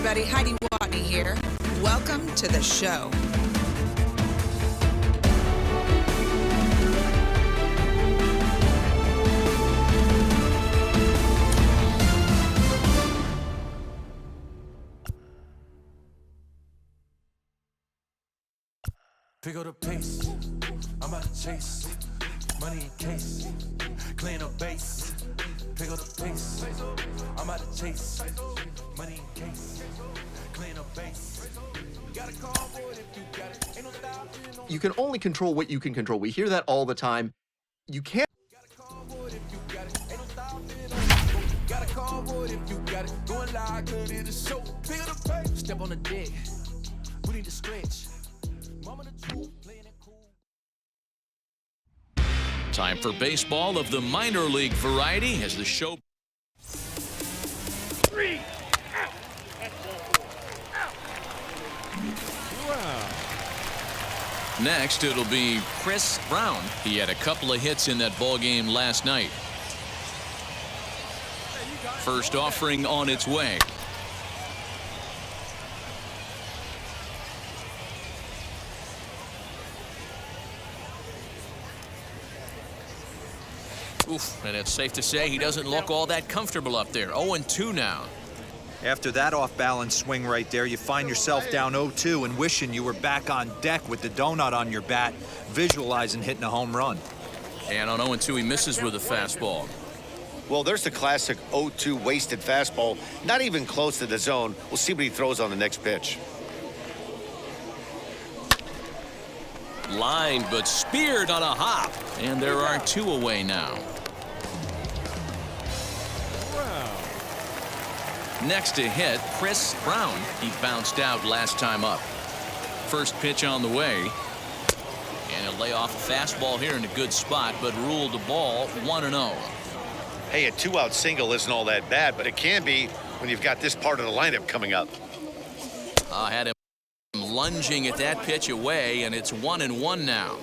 everybody, Heidi Watney here. Welcome to the show. Pick up the pace, I'm out to chase, money in case, clean up base. Pick up the pace, I'm out to chase, money in case, clean up base. You can only control what you can control. We hear that all the time. You can't. Step on the deck, we need to stretch. Time for baseball of the minor league variety as the show. Next, it'll be Chris Brown. He had a couple of hits in that ball game last night. First offering on its way. Oof, and it's safe to say he doesn't look all that comfortable up there. 0-2 now. After that off-balance swing right there, you find yourself down 0-2 and wishing you were back on deck with the donut on your bat, visualizing hitting a home run. And on 0-2, he misses with a fastball. Well, there's the classic 0-2 wasted fastball, not even close to the zone. We'll see what he throws on the next pitch. Lined but speared on a hop. And there are 2 away now. Next to hit, Chris Brown. He bounced out last time up. First pitch on the way. And he'll lay off a fastball here in a good spot, but ruled the ball 1-0. Hey, a 2-out single isn't all that bad, but it can be when you've got this part of the lineup coming up. Had him lunging at that pitch away, and it's 1-1 now.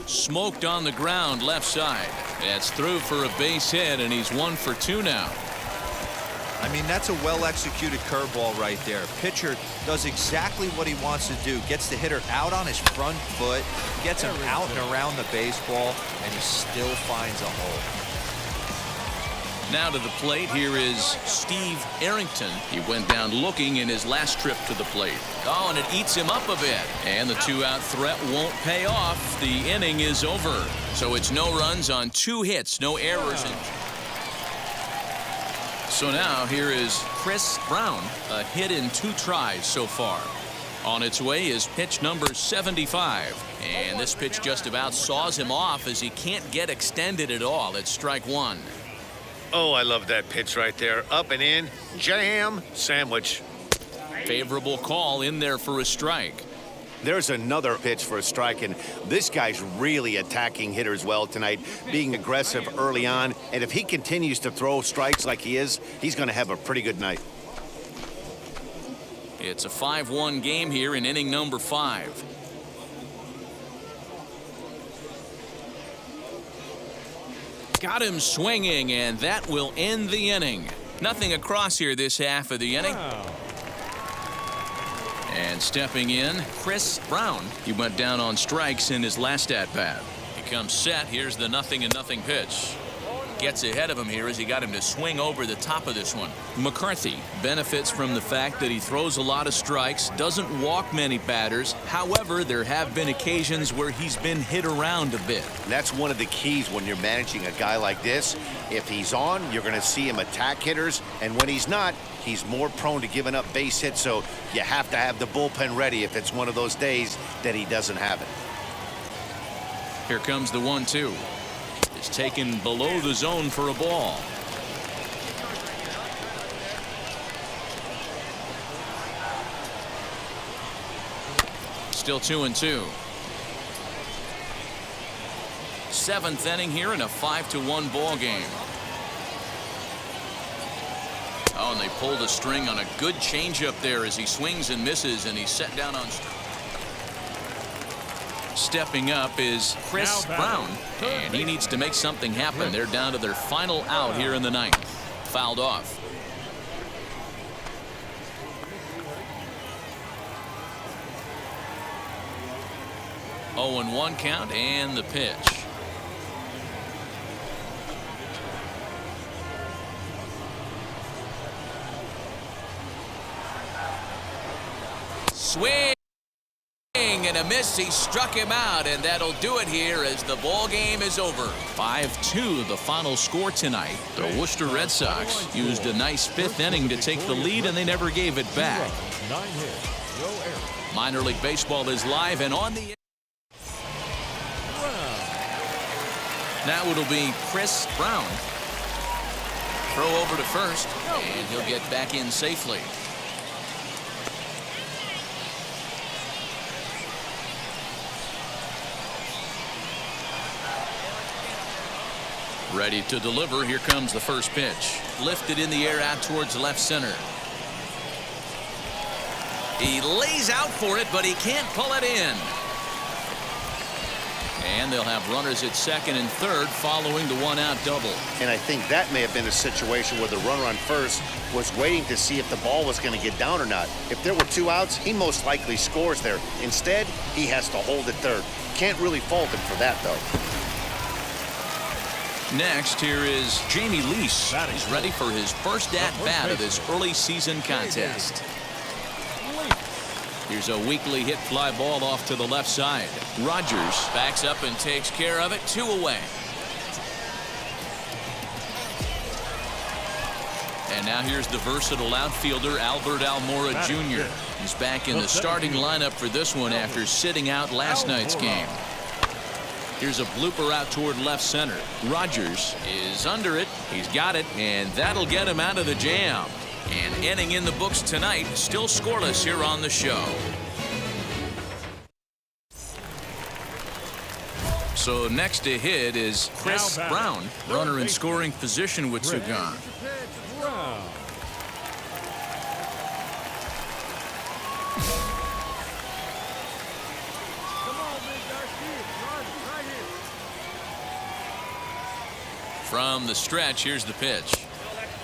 Smoked on the ground left side. That's through for a base hit, and he's 1 for 2 now. I mean, that's a well-executed curveball right there. Pitcher does exactly what he wants to do. Gets the hitter out on his front foot, gets him out and around the baseball, and he still finds a hole. Now to the plate, here is Steve Arrington. He went down looking in his last trip to the plate. Oh, and it eats him up a bit. And the 2-out threat won't pay off. The inning is over. So it's no runs on 2 hits, no errors. So now here is Chris Brown, a hit in 2 tries so far. On its way is pitch number 75. And this pitch just about saws him off as he can't get extended at all. It's strike 1. Oh, I love that pitch right there. Up and in, jam, sandwich. Favorable call in there for a strike. There's another pitch for a strike, and this guy's really attacking hitters well tonight, being aggressive early on. And if he continues to throw strikes like he is, he's going to have a pretty good night. It's a 5-1 game here in inning number 5. Got him swinging, and that will end the inning. Nothing across here this half of the inning. And stepping in, Chris Brown. He went down on strikes in his last at-bat. He comes set. Here's the 0-0 pitch. Gets ahead of him here as he got him to swing over the top of this one. McCarthy benefits from the fact that he throws a lot of strikes, doesn't walk many batters. However, there have been occasions where he's been hit around a bit. That's one of the keys when you're managing a guy like this. If he's on, you're going to see him attack hitters, and when he's not, he's more prone to giving up base hits, so you have to have the bullpen ready if it's one of those days that he doesn't have it. Here comes the 1-2. It's taken below the zone for a ball. Still 2-2. 7th inning here in a 5-1 ball game. Oh, and they pulled a string on a good changeup there as he swings and misses, and he's set down on. Stepping up is Chris Brown, and he needs to make something happen. They're down to their final out here in the ninth. Fouled off. Oh, and 1 count, and the pitch. Swing and a miss. He struck him out, and that'll do it here as the ball game is over. 5-2 the final score tonight. The Worcester Red Sox used a nice 5th inning to take the lead, and they never gave it back. Minor League Baseball is live and on the. Now it'll be Chris Brown. Throw over to first, and he'll get back in safely. Ready to deliver. Here comes the first pitch. Lifted in the air out towards left center. He lays out for it, but he can't pull it in. And they'll have runners at second and third following the 1-out double. And I think that may have been a situation where the runner on first was waiting to see if the ball was going to get down or not. If there were 2 outs, he most likely scores there. Instead, he has to hold at third. Can't really fault him for that, though. Next, here is Jamie Lease. He's ready for his first at-bat of this early season contest. Here's a weakly hit fly ball off to the left side. Rogers backs up and takes care of it. 2 away. And now here's the versatile outfielder Albert Almora Jr. He's back in the starting lineup for this one after sitting out last night's game. Here's a blooper out toward left center. Rogers is under it. He's got it, and that'll get him out of the jam. And inning in the books tonight, still scoreless here on the show. So next to hit is Chris Brown, runner in scoring position with 2 gone. From the stretch, here's the pitch.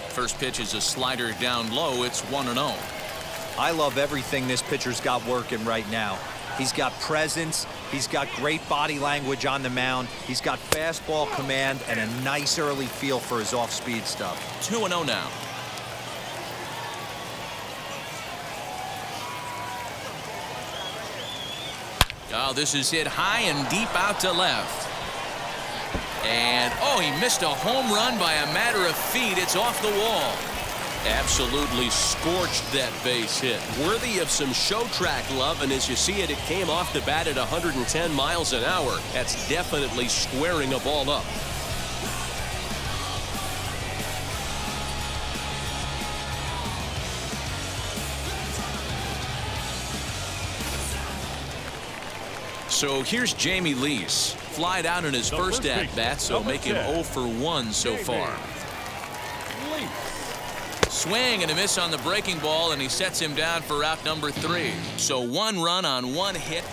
First pitch is a slider down low. It's 1-0. I love everything this pitcher's got working right now. He's got presence. He's got great body language on the mound. He's got fastball command and a nice early feel for his off-speed stuff. 2-0 now. Oh, this is hit high and deep out to left. And, oh, he missed a home run by a matter of feet. It's off the wall. Absolutely scorched that base hit. Worthy of some show track love, and as you see it, it came off the bat at 110 miles an hour. That's definitely squaring a ball up. So here's Jamie Lease. Flied out in his first at-bat, so make him 0 for 1 so far. Swing and a miss on the breaking ball, and he sets him down for out number 3. So 1 run on 1 hit.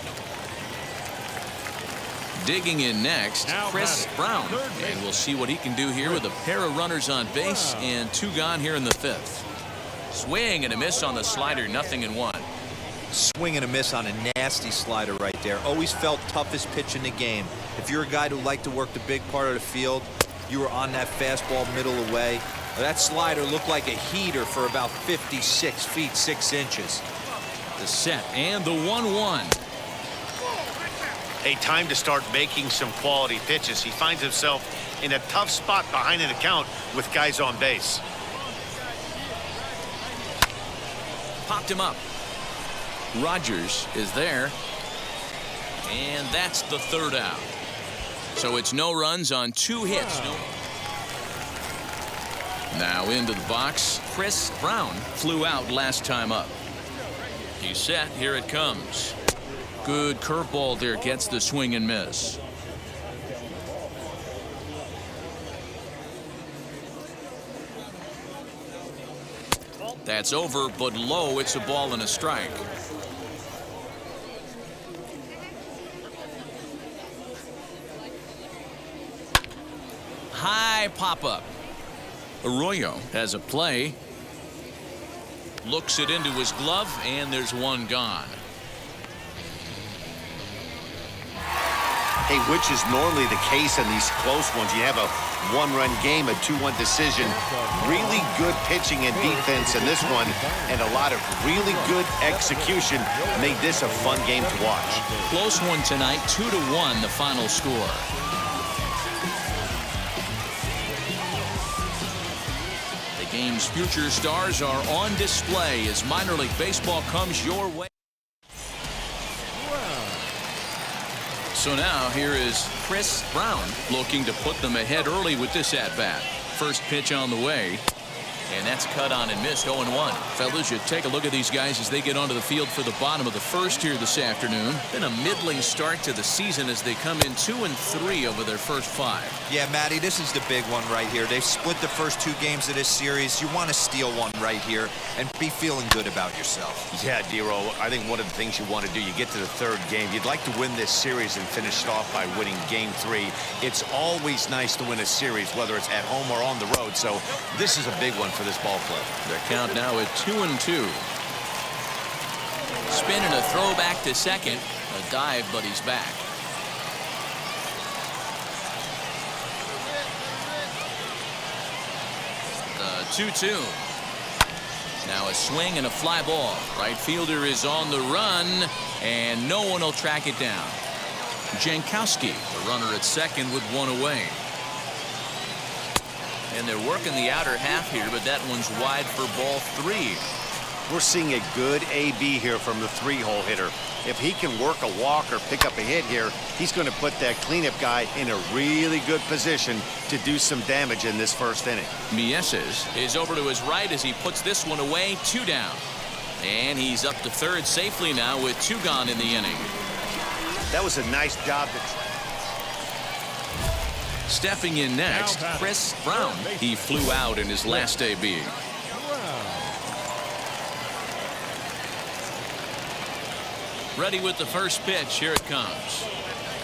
Digging in next, Chris Brown. And we'll see what he can do here with a pair of runners on base and 2 gone here in the 5th. Swing and a miss on the slider, 0-1. Swing and a miss on a nasty slider right there. Always felt toughest pitch in the game. If you're a guy who liked to work the big part of the field, you were on that fastball middle away. That slider looked like a heater for about 56 feet 6 inches. The set and the 1-1. A time to start making some quality pitches. He finds himself in a tough spot behind an account with guys on base. Popped him up. Rogers is there. And that's the 3rd out. So it's no runs on 2 hits. Now into the box, Chris Brown flew out last time up. He's set. Here it comes. Good curveball there. Gets the swing and miss. That's over, but low. It's a ball and a strike. High pop-up. Arroyo has a play. Looks it into his glove, and there's one gone. Hey, which is normally the case in these close ones. You have a one-run game, a 2-1 decision. Really good pitching and defense in this one, and a lot of really good execution made this a fun game to watch. Close one tonight, 2-1 the final score. The game's future stars are on display as minor league baseball comes your way. So now here is Chris Brown looking to put them ahead early with this at-bat. First pitch on the way. And that's cut on and missed. 0-1. Fellas, you take a look at these guys as they get onto the field for the bottom of the first here this afternoon. Been a middling start to the season as they come in 2-3 over their first 5. Yeah, Matty, this is the big one right here. They've split the first 2 games of this series. You want to steal one right here and be feeling good about yourself. Yeah, Dero, I think one of the things you want to do, you get to the 3rd game, you'd like to win this series and finish it off by winning game 3. It's always nice to win a series, whether it's at home or on the road. So this is a big one for this ball club. The count now at 2-2. Spin and a throw back to second. A dive, but he's back. The 2-2. Now a swing and a fly ball. Right fielder is on the run, and no one will track it down. Jankowski, the runner at second with one away. And they're working the outer half here, but that one's wide for ball 3. We're seeing a good AB here from the 3-hole hitter. If he can work a walk or pick up a hit here, he's going to put that cleanup guy in a really good position to do some damage in this first inning. Mieses is over to his right as he puts this one away. 2 down. And he's up to 3rd safely now with 2 gone in the inning. That was a nice job. Stepping in next, Chris Brown. He flew out in his last AB. Ready with the first pitch. Here it comes.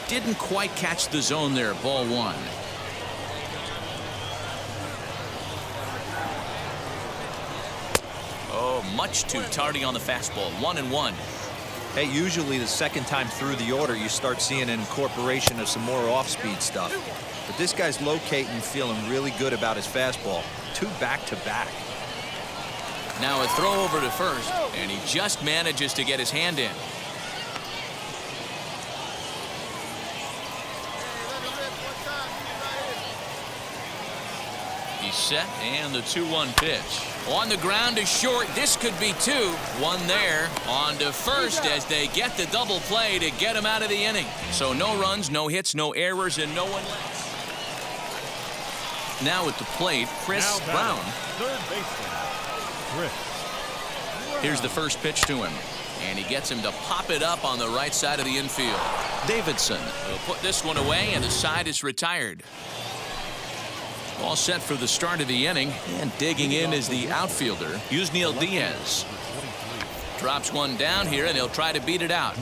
Didn't quite catch the zone there. Ball 1. Oh, much too tardy on the fastball. 1-1. Hey, usually the second time through the order, you start seeing an incorporation of some more off-speed stuff. But this guy's locating, feeling really good about his fastball. 2 back-to-back. Now a throw over to first, and he just manages to get his hand in. He's set, and the 2-1 pitch. On the ground is short. This could be 2. 1 there. On to first as they get the double play to get him out of the inning. So no runs, no hits, no errors, and no one left. Now at the plate, Chris Brown. Third baseman, Chris. Here's the first pitch to him. And he gets him to pop it up on the right side of the infield. Davidson will put this one away, and the side is retired. All set for the start of the inning, and digging in is the outfielder, Yusniel Diaz. Drops one down here, and he'll try to beat it out.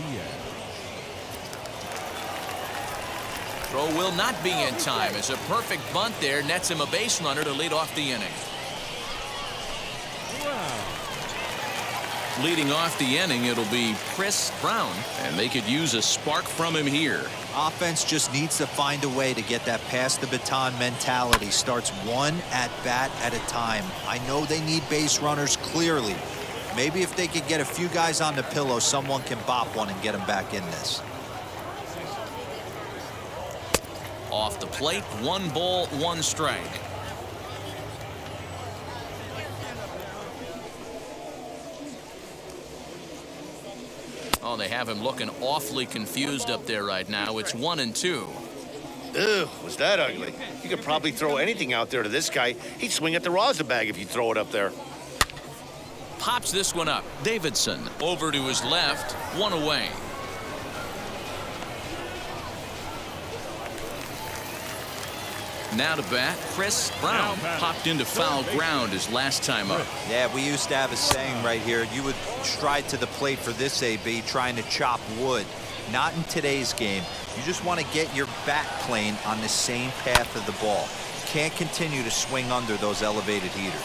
Throw will not be in time. It's a perfect bunt there. Nets him a base runner to lead off the inning. Leading off the inning, it'll be Chris Brown, and they could use a spark from him here. Offense just needs to find a way to get that pass the baton mentality. Starts 1 at-bat at a time. I know they need base runners clearly. Maybe if they could get a few guys on the pillow, someone can bop one and get them back in this. Off the plate, 1 ball, 1 strike. Oh, they have him looking awfully confused up there right now. It's 1-2. Ugh, was that ugly? You could probably throw anything out there to this guy. He'd swing at the rosin bag if you throw it up there. Pops this one up. Davidson over to his left, 1 away. Now to bat, Chris Brown popped into foul ground his last time up. Yeah, we used to have a saying right here. You would stride to the plate for this AB trying to chop wood. Not in today's game. You just want to get your bat plane on the same path of the ball. can't continue to swing under those elevated heaters.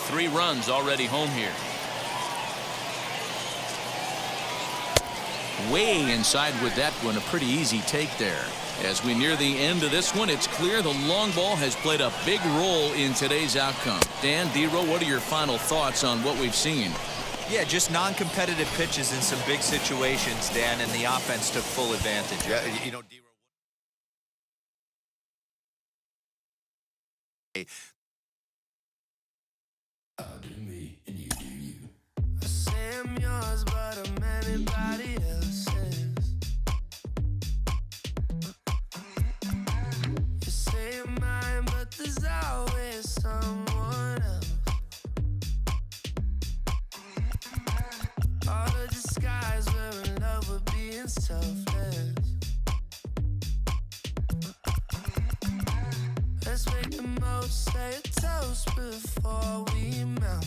3 runs already home here. Way inside with that one. A pretty easy take there. As we near the end of this one, it's clear the long ball has played a big role in today's outcome. Dan, D-Row, what are your final thoughts on what we've seen? Yeah, just non-competitive pitches in some big situations, Dan, and the offense took full advantage. Yeah, you know, D-Row. I'm yours, but I'm anybody else's. You say you're mine, but there's always someone else. All the disguise, we're in love with being selfless. Let's make the most, say a toast before we melt.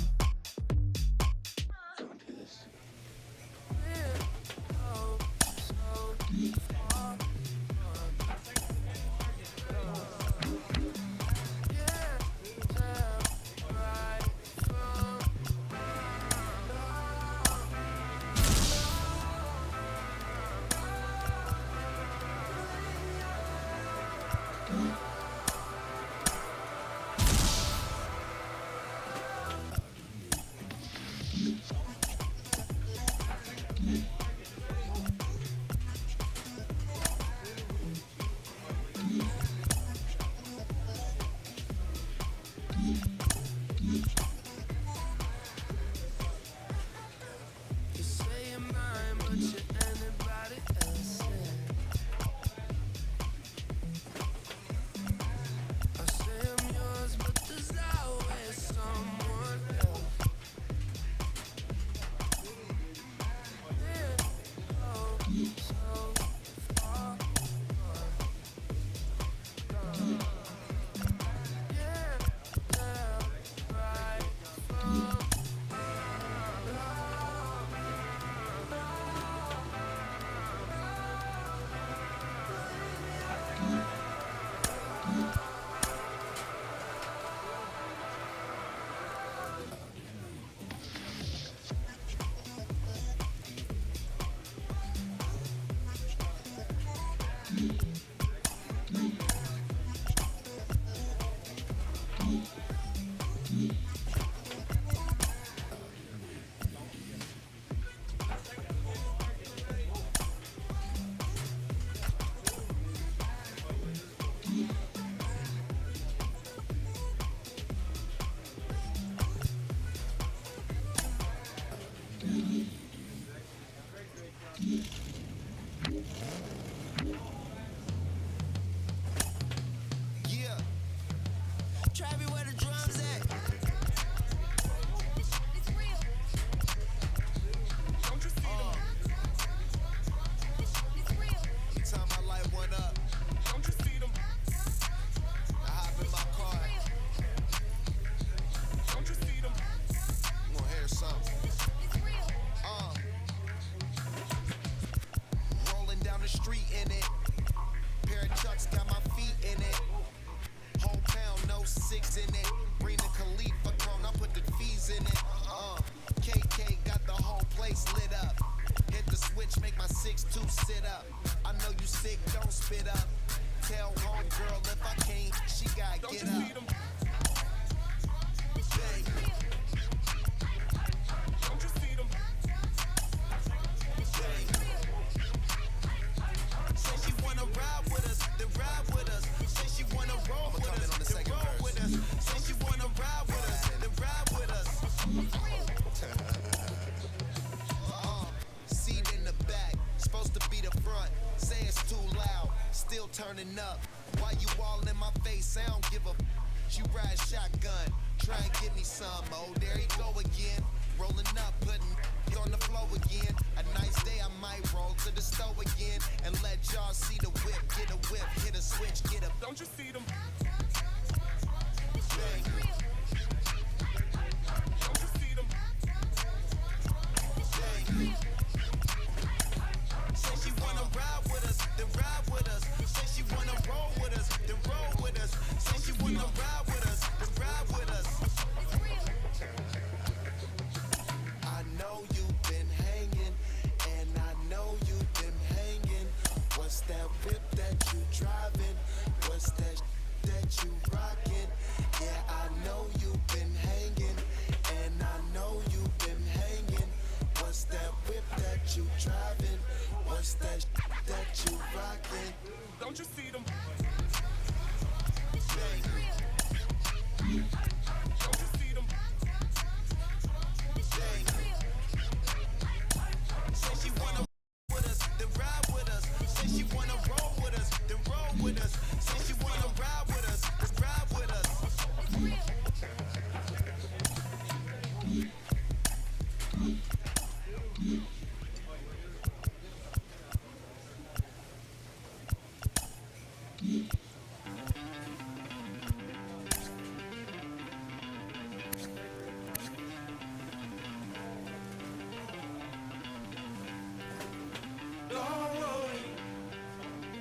Turning up, why you all in my face? I don't give a. You ride shotgun, try and give me some. Oh, there you go again, rolling up, putting it on the floor again. A nice day, I might roll to the stove again and let y'all see the whip. Get a whip, hit a switch, get a. Don't you see them? Say she wanna ride with us, then ride with us. Say she wanna roll with us, then roll with us. whip that you driving? What's that that you rocking? Yeah, I know you've been hanging, and I know you've been hanging. What's that whip that you driving? What's that that you rocking? Don't you see them?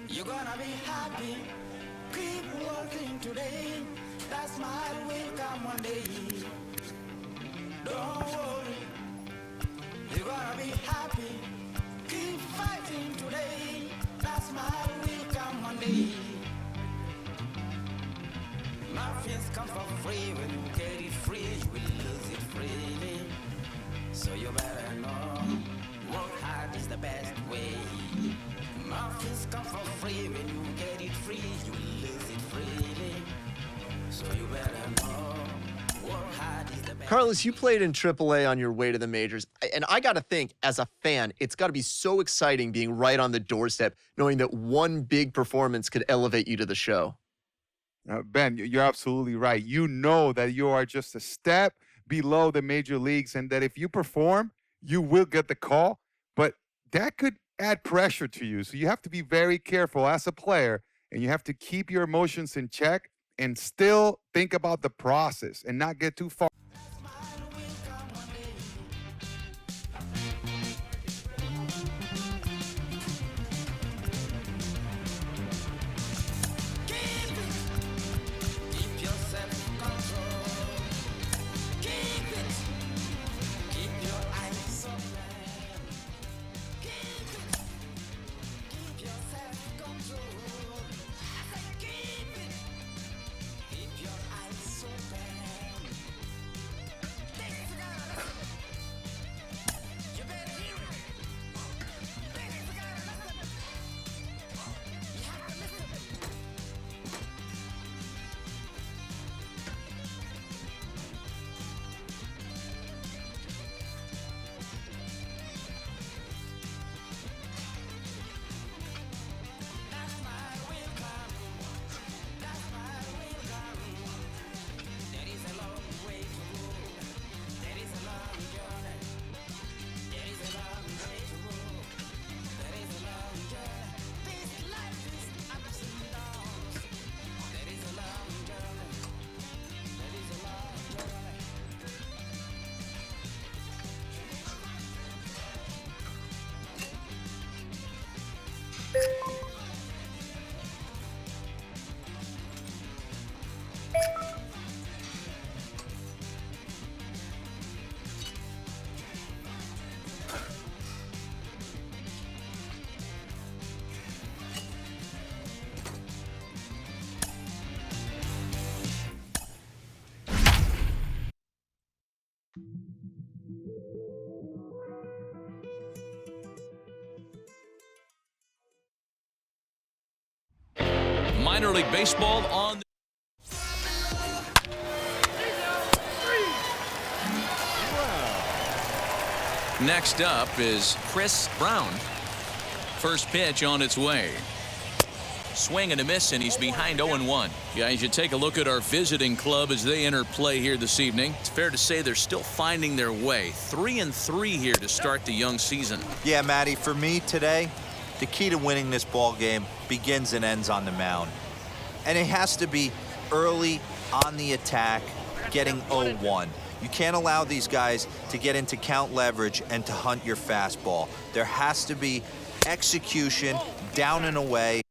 You're gonna be happy. Keep working today. That smile will come one day. Don't worry. You're gonna be happy. Keep fighting today. That smile will come one day. Nothing's come for free. When you get it free, you will lose it freely. So you better know. Work hard is the best way. Nothing's come for free. When you get it free, you lose it freely. So you better know. Work hard is the best. Carlos, you played in AAA on your way to the majors. And I got to think, as a fan, it's got to be so exciting being right on the doorstep, knowing that one big performance could elevate you to the show. Ben, you're absolutely right. You know that you are just a step below the major leagues and that if you perform, you will get the call. But that could add pressure to you. So you have to be very careful as a player, and you have to keep your emotions in check and still think about the process and not get too far. Minor League Baseball on. Next up is Chris Brown. First pitch on its way. Swing and a miss, and he's behind 0-1. Yeah, you should take a look at our visiting club as they enter play here this evening. It's fair to say they're still finding their way. 3-3 here to start the young season. Yeah, Matty, for me today, the key to winning this ball game begins and ends on the mound. And it has to be early on the attack, getting 0-1. You can't allow these guys to get into count leverage and to hunt your fastball. There has to be execution down and away.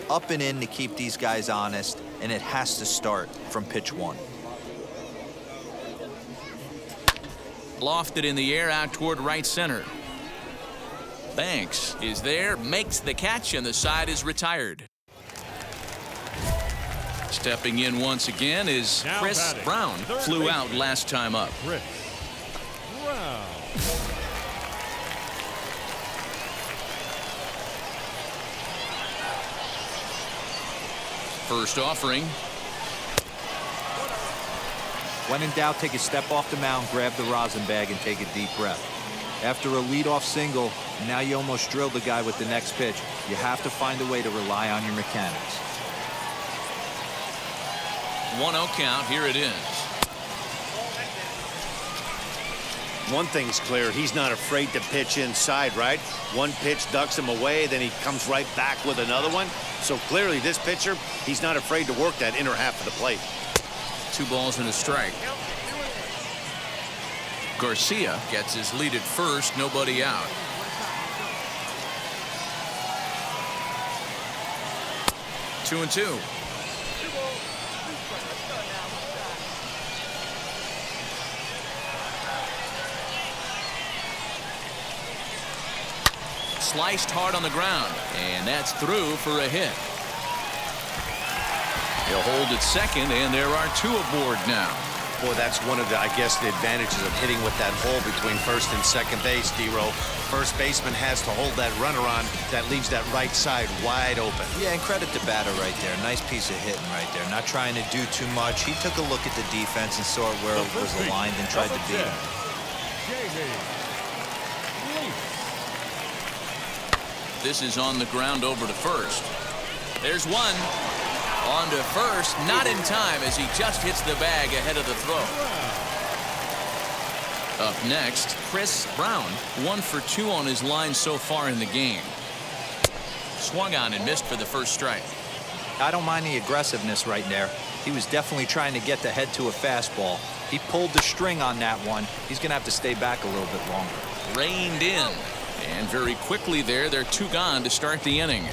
up and in to keep these guys honest, and it has to start from pitch 1. Lofted in the air out toward right center. Banks is there, makes the catch, and the side is retired. Stepping in once again is Now Chris batting, Brown. third Flew baseman. out last time up. Chris Brown. First offering. When in doubt, take a step off the mound, grab the rosin bag, and take a deep breath. After a leadoff single, now you almost drilled the guy with the next pitch. You have to find a way to rely on your mechanics. 1-0 count. Here it is. One thing's clear, he's not afraid to pitch inside, right? One pitch ducks him away, then he comes right back with another one. So clearly this pitcher, he's not afraid to work that inner half of the plate. 2 balls and a strike. Garcia gets his lead at first, nobody out. Two and two. Sliced hard on the ground, and that's through for a hit. He'll hold at second, and there are 2 aboard now. Boy, that's one of the, I guess, the advantages of hitting with that hole between first and second base, D-Row. First baseman has to hold that runner on. That leaves that right side wide open. Yeah, and credit to batter right there. Nice piece of hitting right there. Not trying to do too much. He took a look at the defense and saw where it was aligned and tried to beat him. This is on the ground over to first. There's one. On to first, not in time as he just hits the bag ahead of the throw. Up next, Chris Brown, 1 for 2 on his line so far in the game. Swung on and missed for the first strike. I don't mind the aggressiveness right there. He was definitely trying to get the head to a fastball. He pulled the string on that one. He's going to have to stay back a little bit longer. Reined in. And very quickly there, they're 2 gone to start the inning.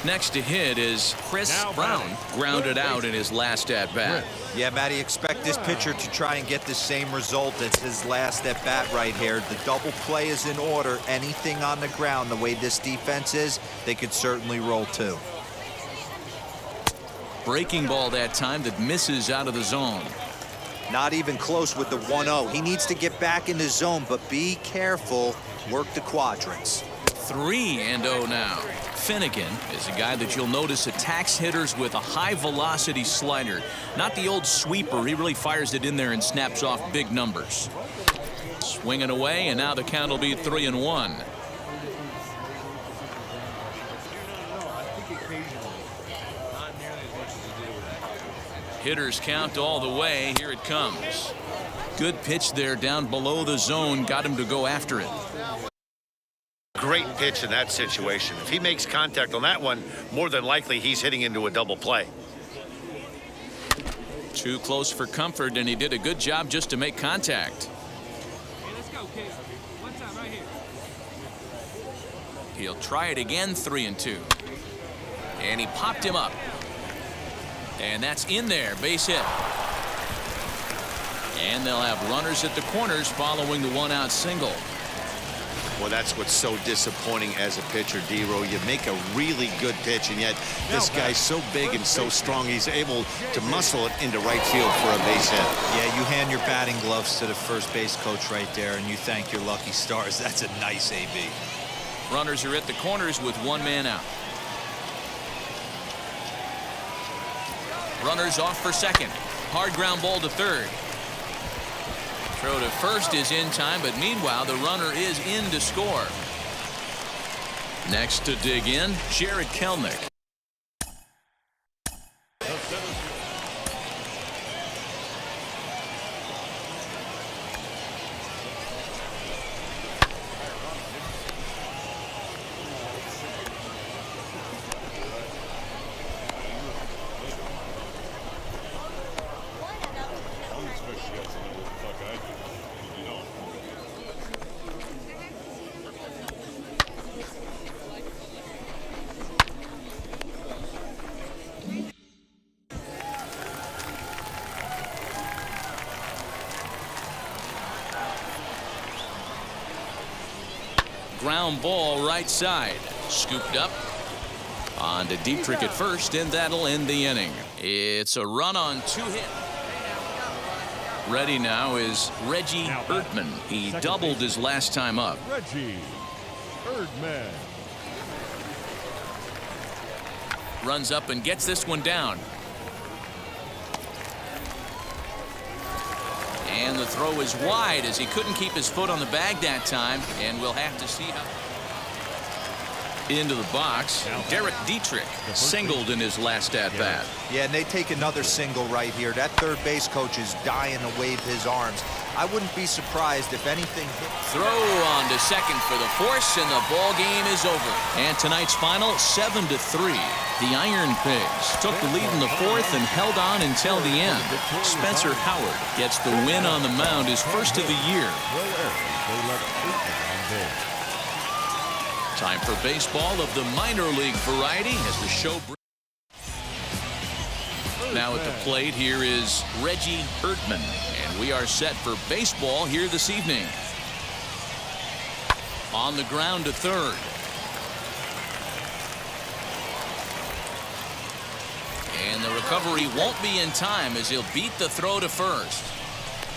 Next to hit is Chris Brown, grounded out in his last at-bat. Yeah, Matty, expect this pitcher to try and get the same result as his last at-bat right here. The double play is in order. Anything on the ground, the way this defense is, they could certainly roll 2. Breaking ball that time that misses out of the zone. Not even close with the 1-0. He needs to get back in the zone, but be careful. Work the quadrants. 3-0 now. Finnegan is a guy that you'll notice attacks hitters with a high-velocity slider. Not the old sweeper. He really fires it in there and snaps off big numbers. Swinging away, and now the count will be 3-1. Hitters count all the way. Here it comes. Good pitch there down below the zone. Got him to go after it. Great pitch in that situation. If he makes contact on that one, more than likely he's hitting into a double play. Too close for comfort, and he did a good job just to make contact. Hey, let's go, kid. One time right here. He'll try it again, 3-2. And he popped him up. And that's in there, base hit. And they'll have runners at the corners following the 1-out single. Well, that's what's so disappointing as a pitcher, D-Row. You make a really good pitch, and yet this guy's so big and so strong, he's able to muscle it into right field for a base hit. Yeah, you hand your batting gloves to the first base coach right there, and you thank your lucky stars. That's a nice AB. Runners are at the corners with 1 man out. Runners off for second. Hard ground ball to third. Throw to first is in time, but meanwhile the runner is in to score. Next to dig in, Jared Kelnick. ground ball right side. Scooped up. On to Dietrich at first, and that'll end the inning. It's a run on 2 hits. Ready now is Reggie Erdman. He doubled his last time up. Reggie Erdman. Runs up and gets this one down. And the throw is wide as he couldn't keep his foot on the bag that time, and we'll have to see how. Into the box, Derek Dietrich singled in his last at-bat. Yeah, and they take another single right here. That third base coach is dying to wave his arms. I wouldn't be surprised if anything hit. Throw on to second for the force, and the ball game is over. And tonight's final, 7-3. The Iron Pigs took the lead in the fourth and held on until the end. Spencer Howard gets the win on the mound, his first of the year. Time for baseball of the minor league variety as the show. Now at the plate, here is Reggie Erdman, and we are set for baseball here this evening. On the ground to third. And the recovery won't be in time as he'll beat the throw to first.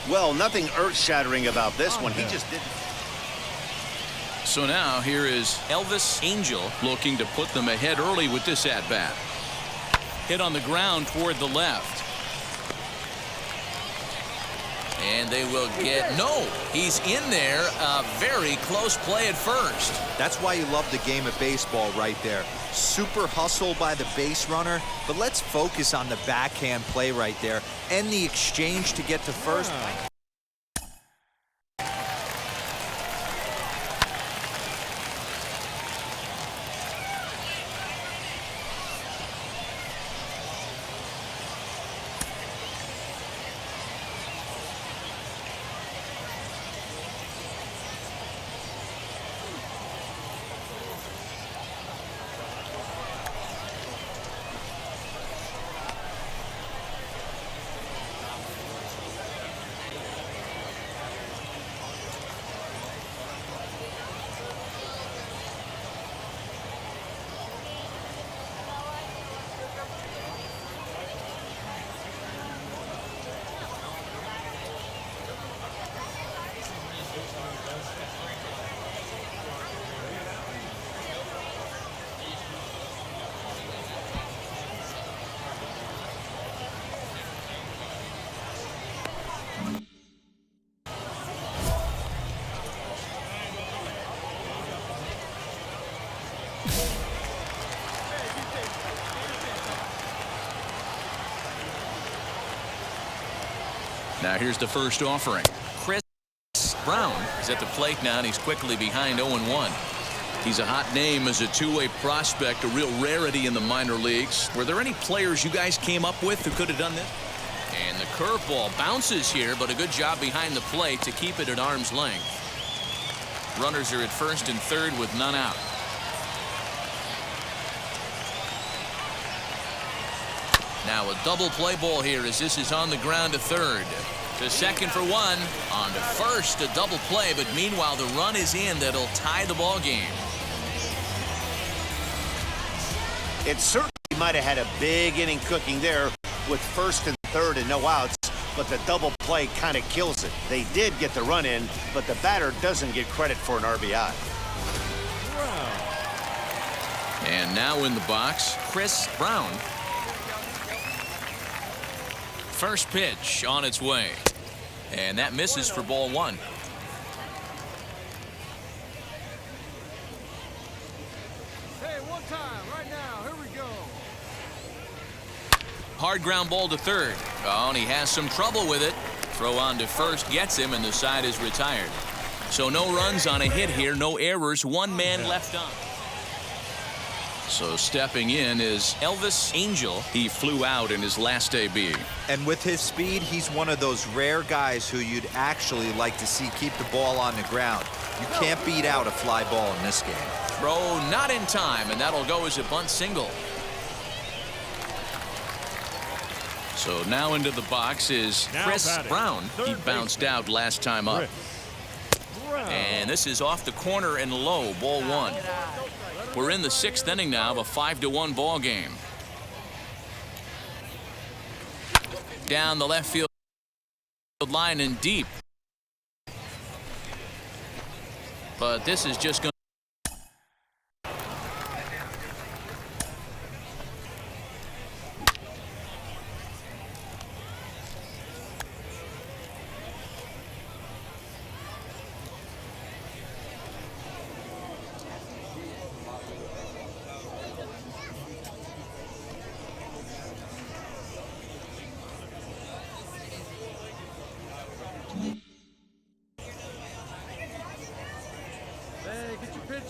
Well, nothing earth-shattering about this one. He just didn't. So now here is Elvis Angel looking to put them ahead early with this at-bat. Hit on the ground toward the left. And they will get, no, he's in there. A very close play at first. That's why you love the game of baseball right there. Super hustle by the base runner, but let's focus on the backhand play right there and the exchange to get to first. Now here's the first offering. Chris Brown is at the plate now, and he's quickly behind 0-1. He's a hot name as a two-way prospect, a real rarity in the minor leagues. Were there any players you guys came up with who could have done this? And the curveball bounces here, but a good job behind the plate to keep it at arm's length. Runners are at first and third with none out. Now a double play ball here as this is on the ground to third. To second for one. On to first, a double play, but meanwhile the run is in that'll tie the ball game. It certainly might have had a big inning cooking there with first and third and no outs, but the double play kind of kills it. They did get the run in, but the batter doesn't get credit for an RBI. And now in the box, Chris Brown. First pitch on its way. And that misses for ball one. Hey, one time, right now. Here we go. Hard ground ball to third. Oh, and he has some trouble with it. Throw on to first gets him, and the side is retired. So no runs on a hit here, no errors, one man left on. So stepping in is Elvis Angel. He flew out in his last AB. And with his speed, he's one of those rare guys who you'd actually like to see keep the ball on the ground. You can't beat out a fly ball in this game. Throw not in time, and that'll go as a bunt single. So now into the box is Chris Brown. He bounced out last time up. And this is off the corner and low, ball one. We're in the 6th inning now of a 5-1 ball game. Down the left field line and deep. But this is just going to.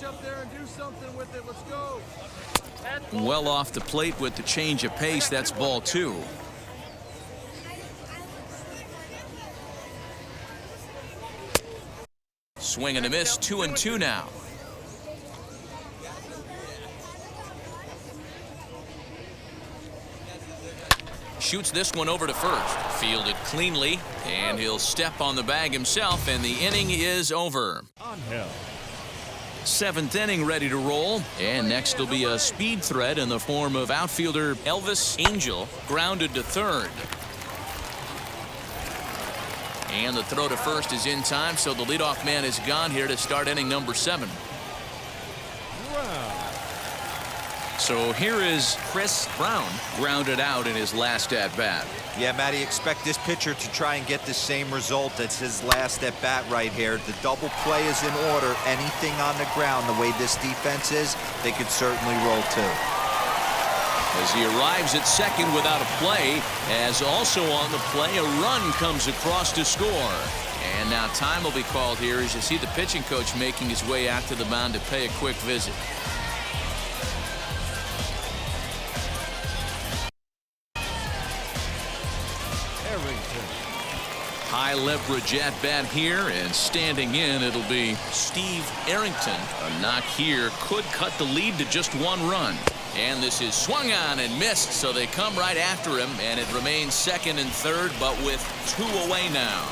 Up there and do something with it. Let's go. Well off the plate with the change of pace. That's ball two. Swing and a miss. 2-2 now. Shoots this one over to first. Fielded cleanly, and he'll step on the bag himself, and the inning is over. 7th inning ready to roll, and next will be a speed threat in the form of outfielder Elvis Angel, grounded to third. And the throw to first is in time, so the leadoff man is gone here to start inning number 7. So here is Chris Brown, grounded out in his last at-bat. Yeah, Matty, expect this pitcher to try and get the same result as his last at-bat right here. The double play is in order. Anything on the ground, the way this defense is, they could certainly roll too. As he arrives at second without a play, as also on the play, a run comes across to score. And now time will be called here as you see the pitching coach making his way out to the mound to pay a quick visit. High leverage at bat here, and standing in it'll be Steve Arrington. A knock here could cut the lead to just 1 run. And this is swung on and missed, so they come right after him, and it remains 2nd and 3rd, but with 2 away now.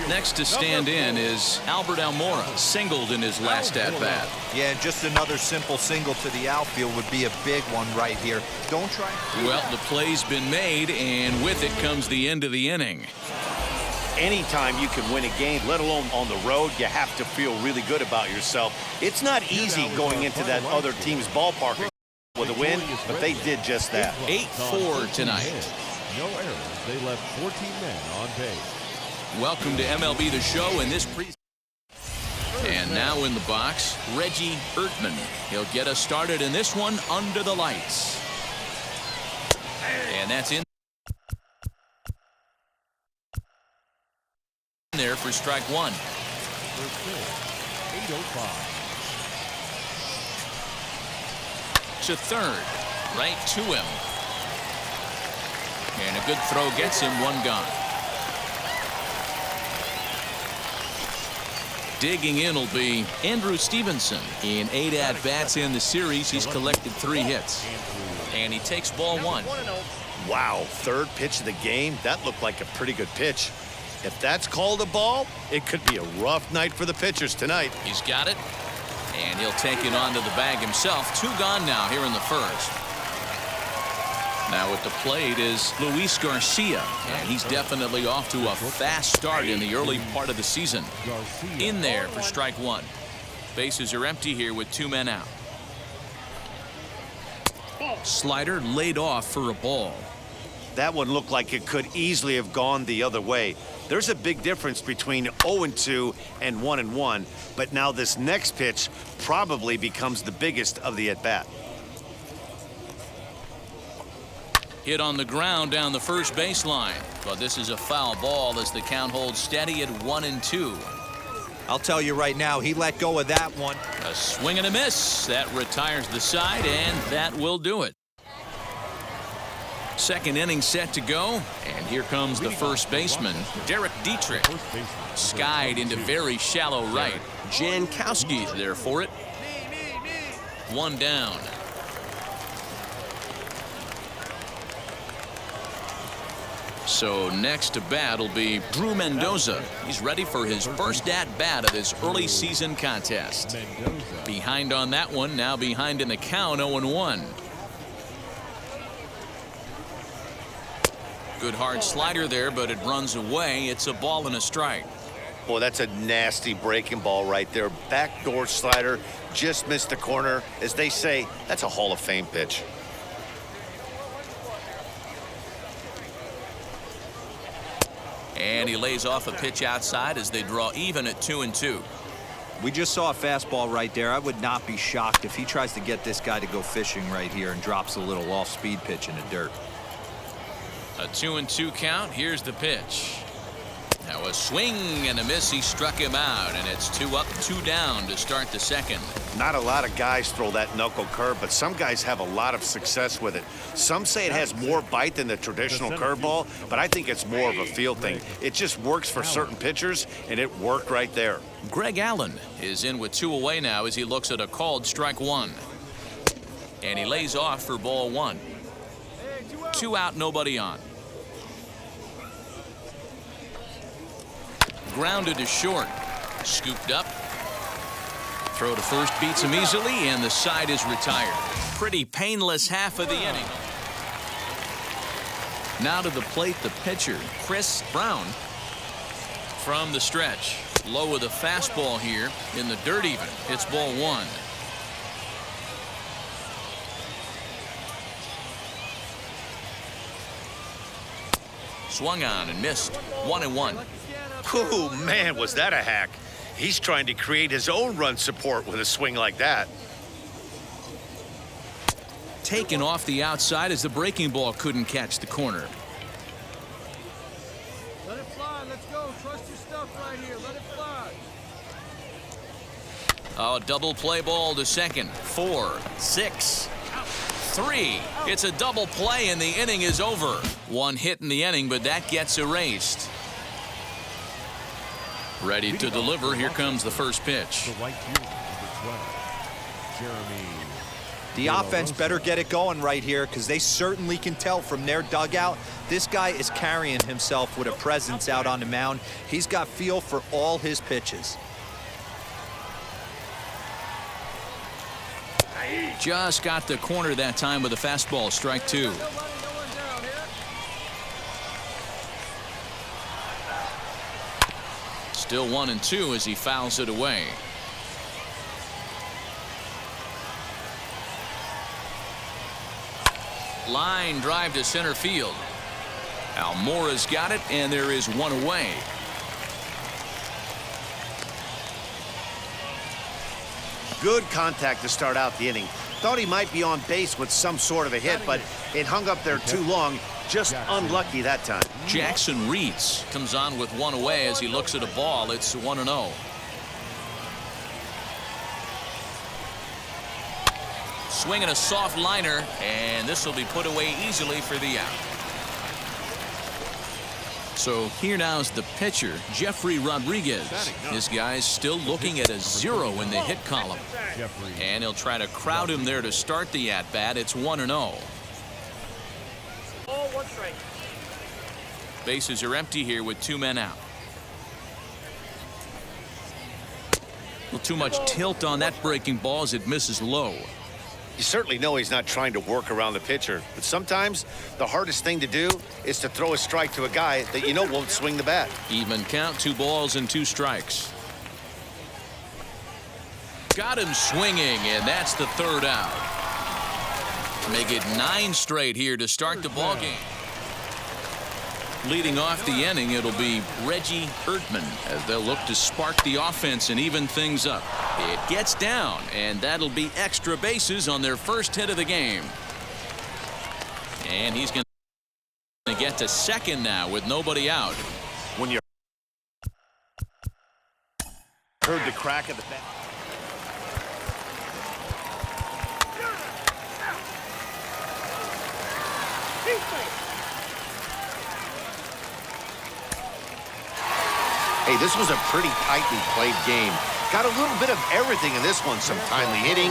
Next to stand in is Albert Almora, singled in his last at-bat. Yeah, and just another simple single to the outfield would be a big one right here. Don't try. Well, the play's been made, and with it comes the end of the inning. Anytime you can win a game, let alone on the road, you have to feel really good about yourself. It's not easy going into that other team's ballpark with a win, but they did just that. 8-4 tonight. No errors. They left 14 men on base. Welcome to MLB The Show in this and now in the box, Reggie Ertman. He'll get us started in this one under the lights. And that's in there for strike 1. First pitch, 8:05. To third, right to him. And a good throw gets him 1 gone. Digging in will be Andrew Stevenson. In 8 at-bats in the series, he's collected 3 hits. And he takes ball 1. Wow, 3rd pitch of the game. That looked like a pretty good pitch. If that's called a ball, it could be a rough night for the pitchers tonight. He's got it, and he'll take it onto the bag himself. 2 gone now here in the 1st. Now at the plate is Luis Garcia, and he's definitely off to a fast start in the early part of the season. In there for strike 1. Bases are empty here with 2 men out. Slider laid off for a ball. That one looked like it could easily have gone the other way. There's a big difference between 0-2 and 1-1, but now this next pitch probably becomes the biggest of the at-bat. Hit on the ground down the first baseline, but this is a foul ball as the count holds steady at 1-2. I'll tell you right now, he let go of that one. A swing and a miss. That retires the side, and that will do it. 2nd inning set to go, and here comes the first baseman, Derek Dietrich. Skied into very shallow right. Jankowski's there for it. 1 down. So next to bat will be Drew Mendoza. He's ready for his first at-bat of this early season contest. Behind on that one, now behind in the count, 0-1. Good hard slider there, but it runs away. It's a ball and a strike. Boy, that's a nasty breaking ball right there. Backdoor slider, just missed the corner. As they say, that's a Hall of Fame pitch. And he lays off a pitch outside as they draw even at 2-2. We just saw a fastball right there. I would not be shocked if he tries to get this guy to go fishing right here and drops a little off-speed pitch in the dirt. A 2-2 count. Here's the pitch. Now a swing and a miss. He struck him out, and it's 2 up, 2 down to start the second. Not a lot of guys throw that knuckle curve, but some guys have a lot of success with it. Some say it has more bite than the traditional curveball, but I think it's more of a feel thing. It just works for certain pitchers, and it worked right there. Greg Allen is in with 2 away now as he looks at a called strike 1. And he lays off for ball 1. 2 out, nobody on. Grounded to short. Scooped up. Throw to first beats him easily, and the side is retired. Pretty painless half of the inning. Now to the plate, the pitcher, Chris Brown. From the stretch. Low with a fastball here in the dirt even. It's ball 1. Swung on and missed. 1-1. Oh, man, was that a hack. He's trying to create his own run support with a swing like that. Taken off the outside as the breaking ball couldn't catch the corner. Let it fly. Let's go. Trust your stuff right here. Let it fly. Oh, double play ball to second. 4, 6, 3. It's a double play, and the inning is over. 1 hit in the inning, but that gets erased. Ready to deliver. Here comes the first pitch. The offense better get it going right here because they certainly can tell from their dugout this guy is carrying himself with a presence out on the mound. He's got feel for all his pitches. Just got the corner that time with a fastball. Strike 2. Still 1-2 as he fouls it away. Line drive to center field. Almora's got it, and there is 1 away. Good contact to start out the inning. Thought he might be on base with some sort of a hit, but it hung up there too long. Just unlucky that time. Jackson Reeds comes on with 1 away as he looks at a ball. It's 1-0. Swinging a soft liner, and this will be put away easily for the out. So here now is the pitcher, Jeffrey Rodriguez. His guy's still looking at a 0 in the hit column. And he'll try to crowd him there to start the at-bat. It's 1-0. Bases are empty here with 2 men out. Well, too much tilt on that breaking ball as it misses low. You certainly know he's not trying to work around the pitcher, but sometimes the hardest thing to do is to throw a strike to a guy that you know won't swing the bat. Even count, 2 balls and 2 strikes. Got him swinging, and that's the 3rd out. Make it 9 straight here to start the ball game. Leading off the inning, it'll be Reggie Erdman as they'll look to spark the offense and even things up. It gets down, and that'll be extra bases on their first hit of the game. And he's going to get to second now with nobody out. When you heard the crack of the bat. Hey, this was a pretty tightly played game. Got a little bit of everything in this one. Some timely hitting,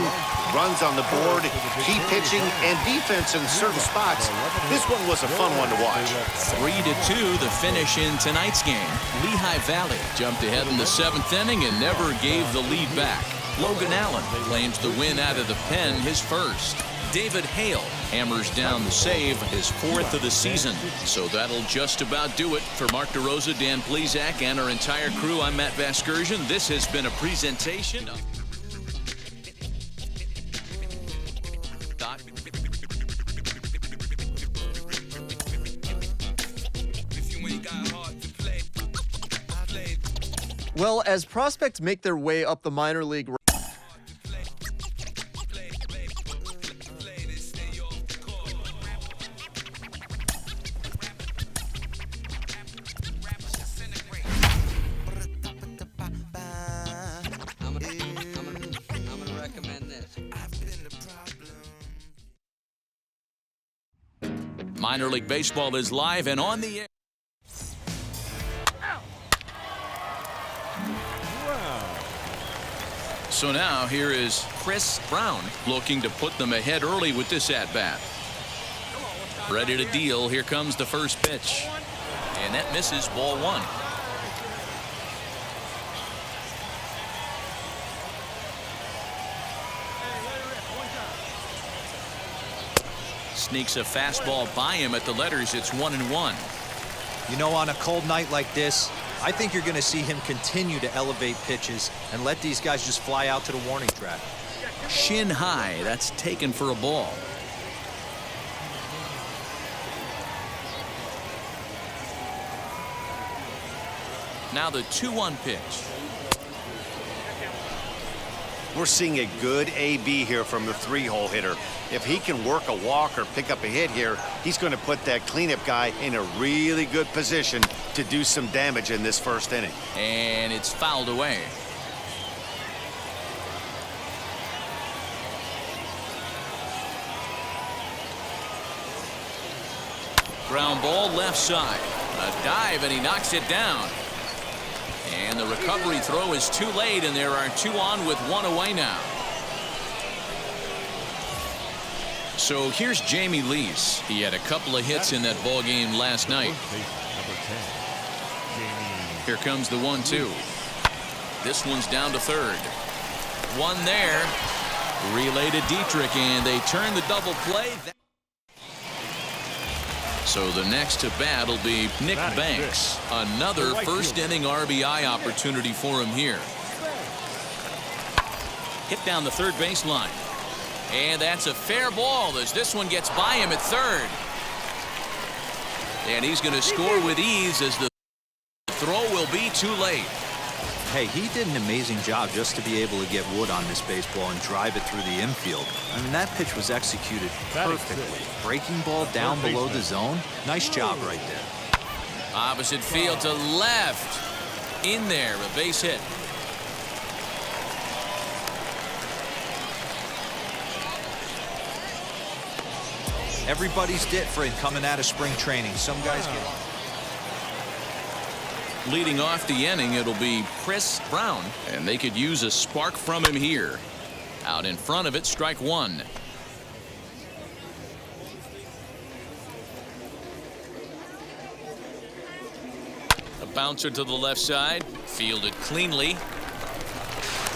runs on the board, key pitching, and defense in certain spots. This one was a fun one to watch. 3-2 the finish in tonight's game. Lehigh Valley jumped ahead in the 7th inning and never gave the lead back. Logan Allen claims the win out of the pen, his first. David Hale hammers down the save, his 4th of the season. So that'll just about do it. For Mark DeRosa, Dan Plesac, and our entire crew, I'm Matt Vasgersian. This has been a presentation of Well, as prospects make their way up the minor league Minor League Baseball is live and on the air. So now here is Chris Brown looking to put them ahead early with this at-bat. Ready to deal. Here comes the first pitch. And that misses, ball 1. Sneaks a fastball by him at the letters. It's 1-1. You know, on a cold night like this, I think you're going to see him continue to elevate pitches and let these guys just fly out to the warning track. Shin high. That's taken for a ball. Now the 2-1 pitch. We're seeing a good AB here from the 3-hole hitter. If he can work a walk or pick up a hit here, he's going to put that cleanup guy in a really good position to do some damage in this first inning. And it's fouled away. Ground ball left side. A dive and he knocks it down. And the recovery throw is too late, and there are 2 on with 1 away now. So here's Jamie Lease. He had a couple of hits in that ball game last night. Here comes the 1-2. This one's down to third. One there. Relay to Dietrich, and they turn the double play. So the next to bat will be Nick Banks. Another first inning RBI opportunity for him here. Hit down the third baseline. And that's a fair ball as this one gets by him at third. And he's going to score with ease as the throw will be too late. Hey, he did an amazing job just to be able to get wood on this baseball and drive it through the infield. I mean, that pitch was executed perfectly. Breaking ball down below the zone. Nice job right there. Opposite field to left. In there, a base hit. Everybody's different coming out of spring training. Some guys get... Leading off the inning, it'll be Chris Brown, and they could use a spark from him here. Out in front of it, strike 1. A bouncer to the left side, fielded cleanly.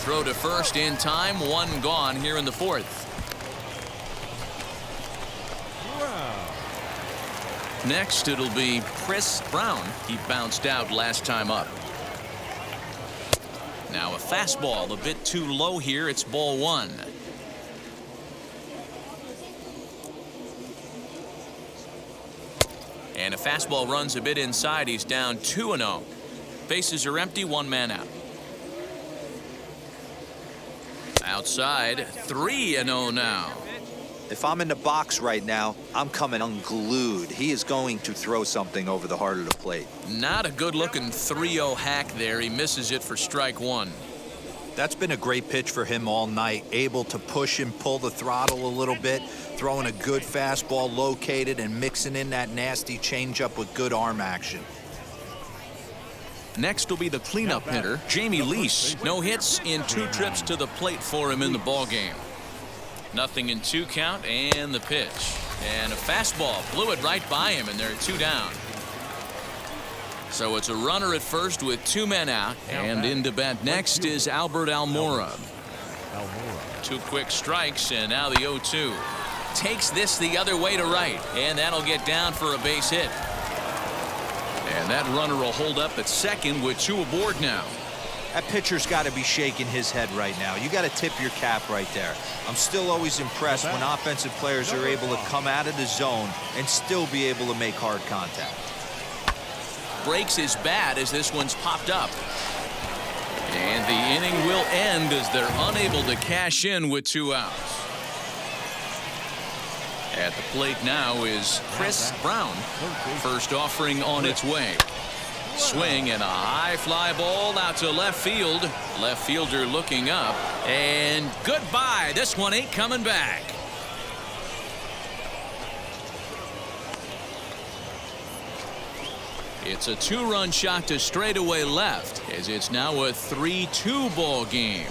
Throw to first in time, 1 gone here in the 4th. Next, it'll be Chris Brown. He bounced out last time up. Now a fastball a bit too low here. It's ball 1. And a fastball runs a bit inside. He's down 2-0. Bases are empty. 1 man out. Outside, 3-0 now. If I'm in the box right now, I'm coming unglued. He is going to throw something over the heart of the plate. Not a good-looking 3-0 hack there. He misses it for strike 1. That's been a great pitch for him all night. Able to push and pull the throttle a little bit, throwing a good fastball located and mixing in that nasty changeup with good arm action. Next will be the cleanup hitter, Jamie Lease. No hits in 2 trips to the plate for him in the ball game. 0-2 count, and the pitch. And a fastball blew it right by him, and they're 2 down. So it's a runner at first with 2 men out, and in to bat next is Albert Almora. 2 quick strikes, and now the 0-2. Takes this the other way to right, and that'll get down for a base hit. And that runner will hold up at second with 2 aboard now. That pitcher's got to be shaking his head right now. You got to tip your cap right there. I'm still always impressed when offensive players are able to come out of the zone and still be able to make hard contact. Breaks his bat as this one's popped up. And the inning will end as they're unable to cash in with 2 outs. At the plate now is Chris Brown. First offering on its way. Swing and a high fly ball out to left field. Left fielder looking up. And goodbye. This one ain't coming back. It's a 2-run shot to straightaway left as it's now a 3-2 ball game.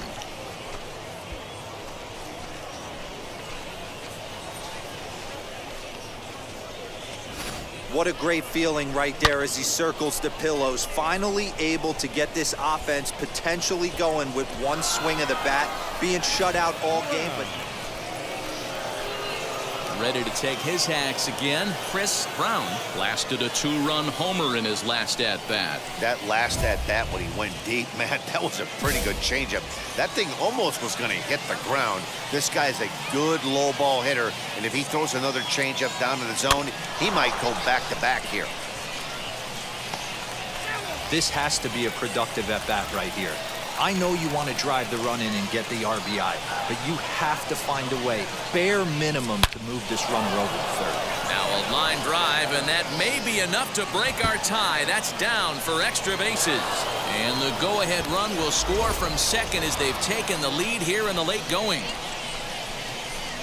What a great feeling right there as he circles the pillows. Finally able to get this offense potentially going with 1 swing of the bat. Being shut out all game, but ready to take his hacks again. Chris Brown blasted a 2-run homer in his last at-bat. That last at-bat when he went deep, man, that was a pretty good changeup. That thing almost was going to hit the ground. This guy's a good low ball hitter, and if he throws another changeup down to the zone, he might go back-to-back here. this has to be a productive at-bat right here. I know you want to drive the run in and get the RBI, but you have to find a way, bare minimum, to move this runner over to third. Now a line drive, and that may be enough to break our tie. That's down for extra bases. And the go-ahead run will score from second as they've taken the lead here in the late going.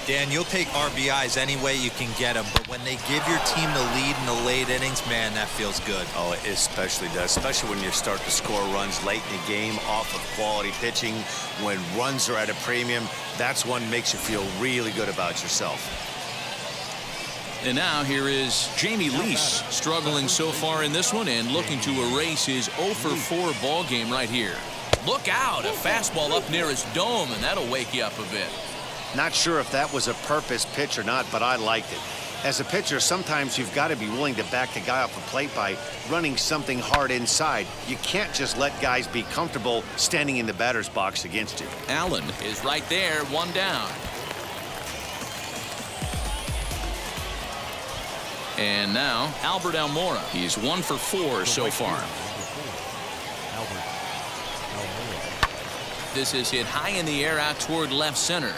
Dan, you'll take RBIs any way you can get them, but when they give your team the lead in the late innings, man, that feels good. Oh, it especially does, especially when you start to score runs late in the game off of quality pitching. When runs are at a premium, that's when makes you feel really good about yourself. And now here is Jamie Lease, struggling so far in this one and looking to erase his 0-for-4 ball game right here. Look out, a fastball up near his dome, and that'll wake you up a bit. Not sure if that was a purpose pitch or not, but I liked it. As a pitcher, sometimes you've got to be willing to back the guy off the plate by running something hard inside. You can't just let guys be comfortable standing in the batter's box against you. Allen is right there, one down. And now Albert Almora. He's 1-for-4 so far. This is hit high in the air out toward left center.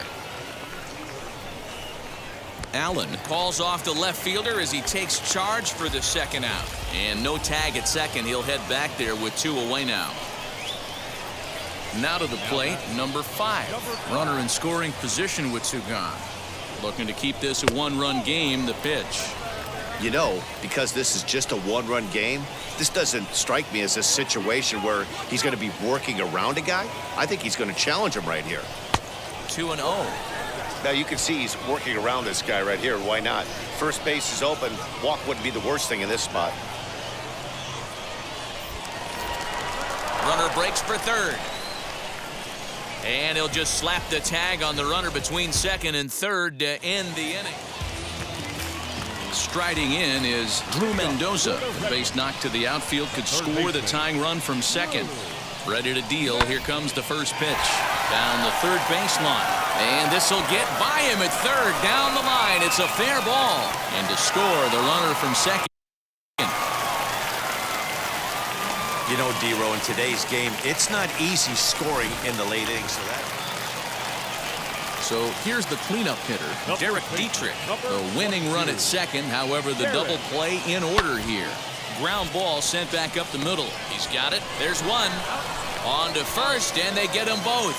Allen calls off the left fielder as he takes charge for the second out. And no tag at second. He'll head back there with 2 away now. Now to the plate, number 5. Runner in scoring position with 2 gone. Looking to keep this a 1-run game, the pitch. You know, because this is just a 1-run game, this doesn't strike me as a situation where he's going to be working around a guy. I think he's going to challenge him right here. 2-0. Now you can see he's working around this guy right here. Why not? First base is open. Walk wouldn't be the worst thing in this spot. Runner breaks for third. And he'll just slap the tag on the runner between second and third to end the inning. Striding in is Drew Mendoza. The base knock to the outfield could score the tying run from second. Ready to deal. Here comes the first pitch. Down the third baseline. And this will get by him at third. Down the line. It's a fair ball. And to score, the runner from second. You know, D-Row, in today's game, it's not easy scoring in the late innings. So here's the cleanup hitter, Derek Dietrich. The winning run at second. However, the double play in order here. Ground ball sent back up the middle. He's got it. There's one. On to first, and they get them both.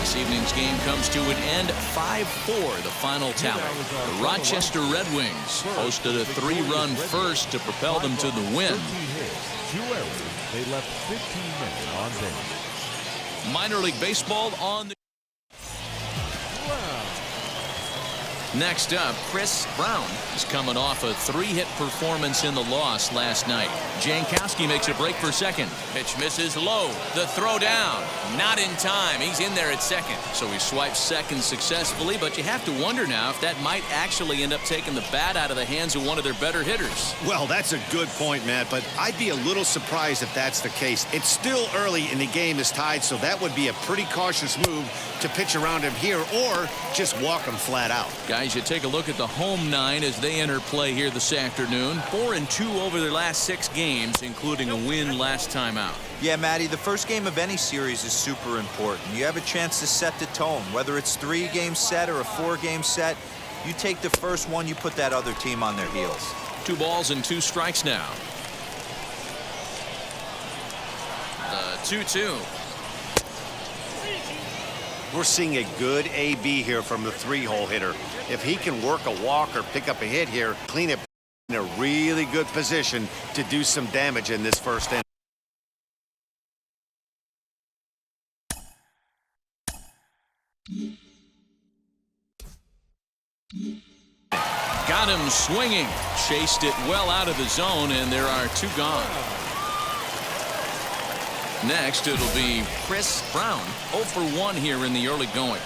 See evening's game comes to an end 5-4, the final tally. The Rochester Red Wings posted a 3-run first to propel them to the win. 13 hits, 2 errors. They left 15 men on base. Minor League Baseball on the... Next up, Chris Brown is coming off a 3-hit performance in the loss last night. Jankowski makes a break for second. Pitch misses low. The throw down. Not in time. He's in there at second. So he swipes second successfully, but you have to wonder now if that might actually end up taking the bat out of the hands of one of their better hitters. Well, that's a good point, Matt, but I'd be a little surprised if that's the case. It's still early and the game is tied, so that would be a pretty cautious move to pitch around him here or just walk him flat out. Guys, you take a look at the home 9 as they enter play here this afternoon. 4-2 over their last 6 games, including a win last time out. Yeah, Matty, the first game of any series is super important. You have a chance to set the tone, whether it's 3-game set or a 4-game set. You take the first one, you put that other team on their heels. 2 balls and 2 strikes now. The 2-2. We're seeing a good AB here from the 3-hole hitter. If he can work a walk or pick up a hit here, clean it in a really good position to do some damage in this first inning. Got him swinging. Chased it well out of the zone, and there are 2 gone. Next, it'll be Chris Brown, 0 for 1 here in the early going.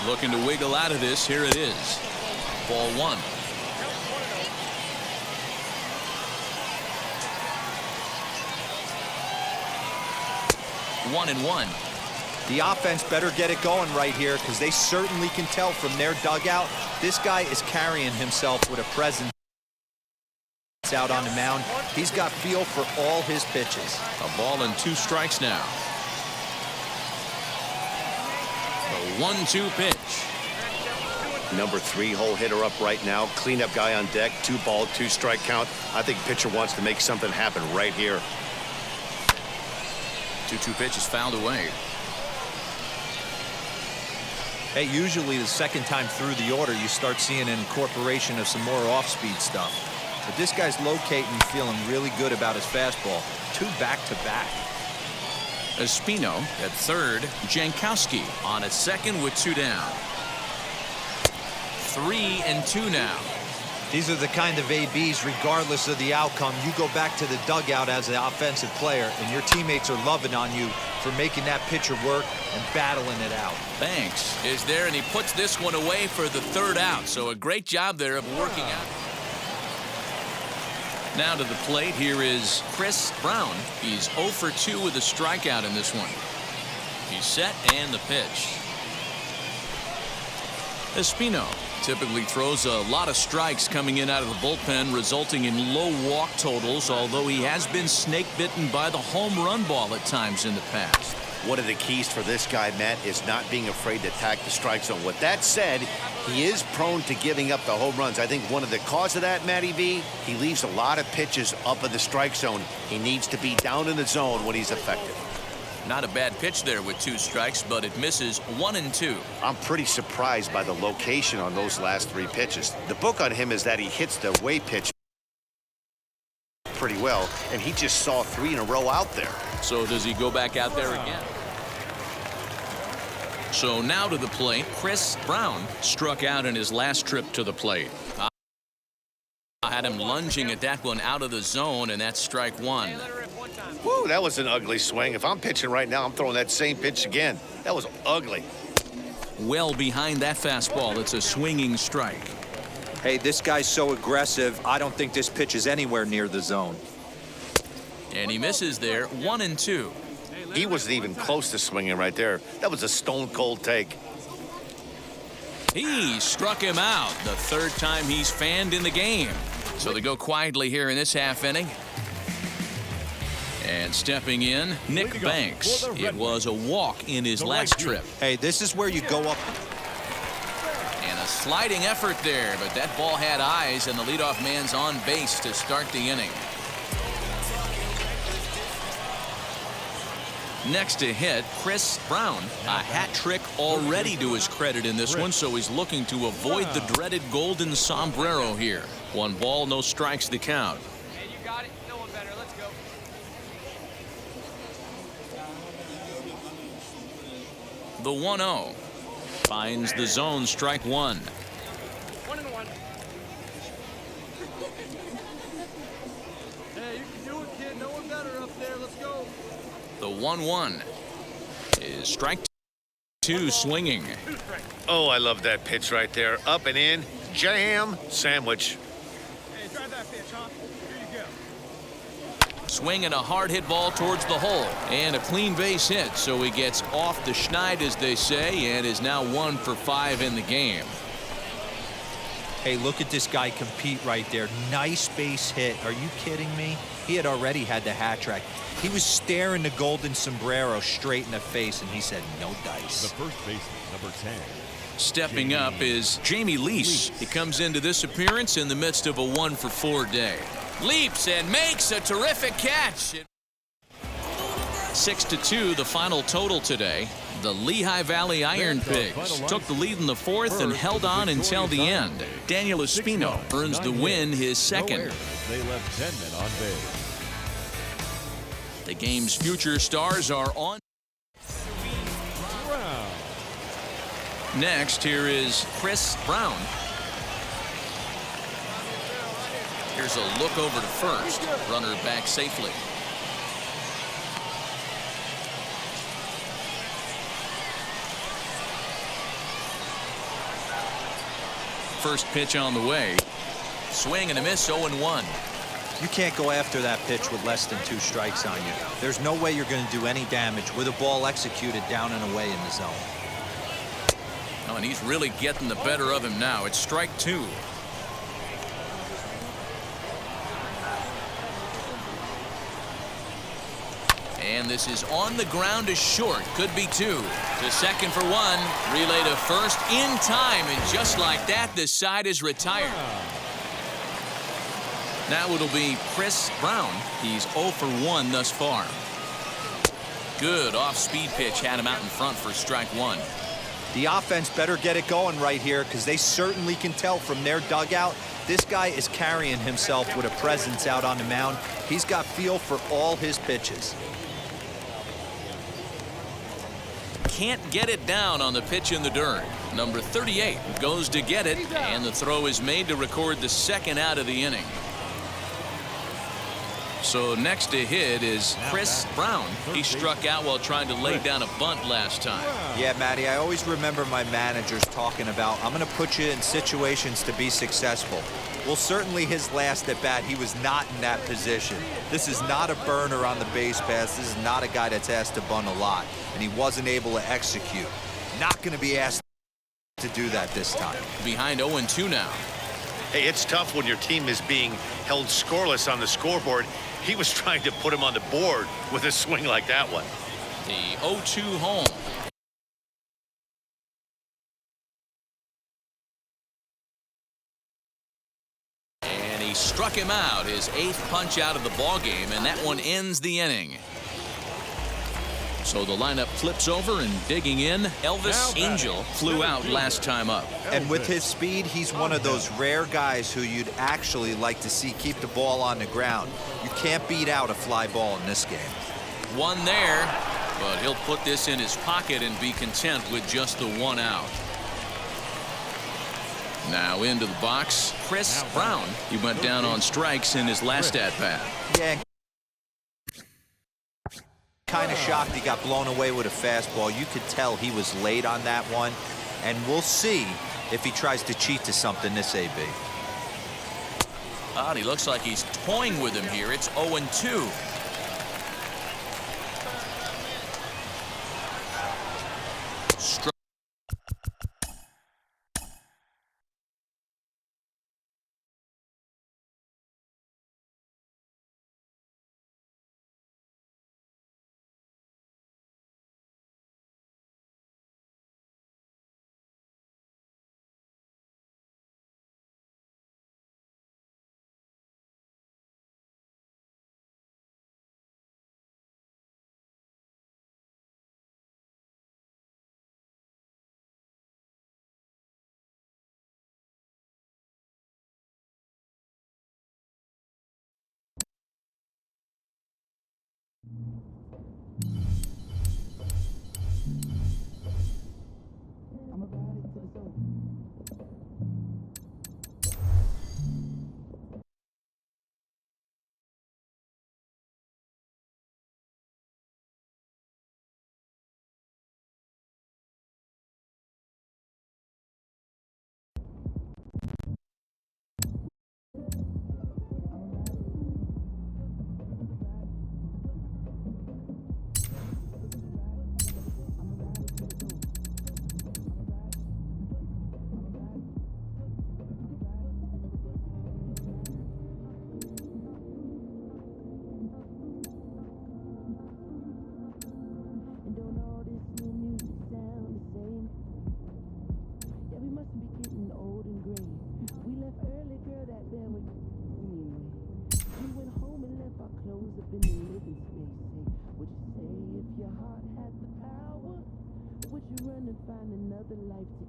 Looking to wiggle out of this. Here it is. Ball 1. 1-1. The offense better get it going right here because they certainly can tell from their dugout this guy is carrying himself with a presence out on the mound. He's got feel for all his pitches. A ball and 2 strikes now. The 1-2 pitch. Number 3-hole hitter up right now. Cleanup guy on deck. 2-ball, 2-strike count. I think pitcher wants to make something happen right here. 2-2 pitch is fouled away. Hey, usually the second time through the order you start seeing an incorporation of some more off-speed stuff. But this guy's locating, feeling really good about his fastball. 2 back-to-back. Espino at third. Jankowski on at second with 2 down. 3-2 now. These are the kind of ABs, regardless of the outcome, you go back to the dugout as an offensive player, and your teammates are loving on you for making that pitcher work and battling it out. Banks is there, and he puts this one away for the 3rd out. So a great job there of working out. Now to the plate, here is Chris Brown. He's 0 for 2 with a strikeout in this one. He's set, and the pitch. Espino typically throws a lot of strikes coming in out of the bullpen, resulting in low walk totals, although he has been snake bitten by the home run ball at times in the past. One of the keys for this guy, Matt, is not being afraid to attack the strike zone. With that said, he is prone to giving up the home runs. I think one of the cause of that, Matty V, he leaves a lot of pitches up in the strike zone. He needs to be down in the zone when he's effective. Not a bad pitch there with 2 strikes, but it misses 1-2. I'm pretty surprised by the location on those last 3 pitches. The book on him is that he hits the way pitch pretty well, and he just saw 3 in a row out there. So does he go back out there again? So now to the plate, Chris Brown struck out in his last trip to the plate. I had him lunging at that one out of the zone, and that's strike 1. Woo, that was an ugly swing. If I'm pitching right now, I'm throwing that same pitch again. That was ugly. Well behind that fastball. It's a swinging strike. Hey, this guy's so aggressive, I don't think this pitch is anywhere near the zone. And he misses there, 1-2. He wasn't even close to swinging right there. That was a stone-cold take. He struck him out, the 3rd time he's fanned in the game. So they go quietly here in this half inning. And stepping in, Nick Banks. It was a walk in his last trip. Hey, this is where you go up. And a sliding effort there, but that ball had eyes, and the leadoff man's on base to start the inning. Next to hit, Chris Brown. A hat trick already to his credit in this one, so he's looking to avoid the dreaded golden sombrero here. 1 ball, no strikes the count. Hey, you got it. No one better. Let's go. The 1-0. Finds the zone, strike 1. 1-1. Hey, you can do it, kid. No one better up there. Let's go. The 1-1 is strike 2, swinging. Oh, I love that pitch right there. Up and in, jam, sandwich. Hey, drive that pitch, huh? Here you go. Swinging a hard hit ball towards the hole, and a clean base hit, so he gets off the schneid, as they say, and is now 1 for 5 in the game. Hey, look at this guy compete right there. Nice base hit. Are you kidding me? He had already had the hat trick. He was staring the golden sombrero straight in the face, and he said, no dice. The first baseman, number 10. Stepping up is Jamie Lease. He comes into this appearance in the midst of a 1 for 4 day. Leaps and makes a terrific catch. 6-2, the final total today. The Lehigh Valley Iron Pigs took the lead in the 4th and held on until the end. Daniel Espino earns the win, his second. They left 10 men on base. The game's future stars are on. Next, here is Chris Brown. Here's a look over to first. Runner back safely. First pitch on the way. Swing and a miss, 0-1. You can't go after that pitch with less than 2 strikes on you. There's no way you're going to do any damage with a ball executed down and away in the zone. Oh, and he's really getting the better of him now. It's strike 2. And this is on the ground to short. Could be 2. To second for 1. Relay to first in time. And just like that, the side is retired. Now it'll be Chris Brown. He's 0 for 1 thus far. Good off-speed pitch. Had him out in front for strike 1. The offense better get it going right here, because they certainly can tell from their dugout this guy is carrying himself with a presence out on the mound. He's got feel for all his pitches. Can't get it down on the pitch in the dirt. Number 38 goes to get it, and the throw is made to record the second out of the inning. So next to hit is Chris Brown. He struck out while trying to lay down a bunt last time. Yeah, Matty, I always remember my managers talking about, I'm going to put you in situations to be successful. Well, certainly his last at bat, he was not in that position. This is not a burner on the base pass. This is not a guy that's asked to bunt a lot, and he wasn't able to execute. Not going to be asked to do that this time. Behind 0-2 now. Hey, it's tough when your team is being held scoreless on the scoreboard. He was trying to put him on the board with a swing like that one. The 0-2 home. And he struck him out, his 8th punch out of the ball game, and that one ends the inning. So the lineup flips over, and digging in, Elvis Angel flew out last time up. And with his speed, he's one of those rare guys who you'd actually like to see keep the ball on the ground. You can't beat out a fly ball in this game. One there, but he'll put this in his pocket and be content with just the 1 out. Now into the box, Chris Brown. He went down on strikes in his last at-bat. Yeah. Kind of shocked he got blown away with a fastball. You could tell he was late on that one, and we'll see if he tries to cheat to something this AB. He looks like he's toying with him here. It's 0-2.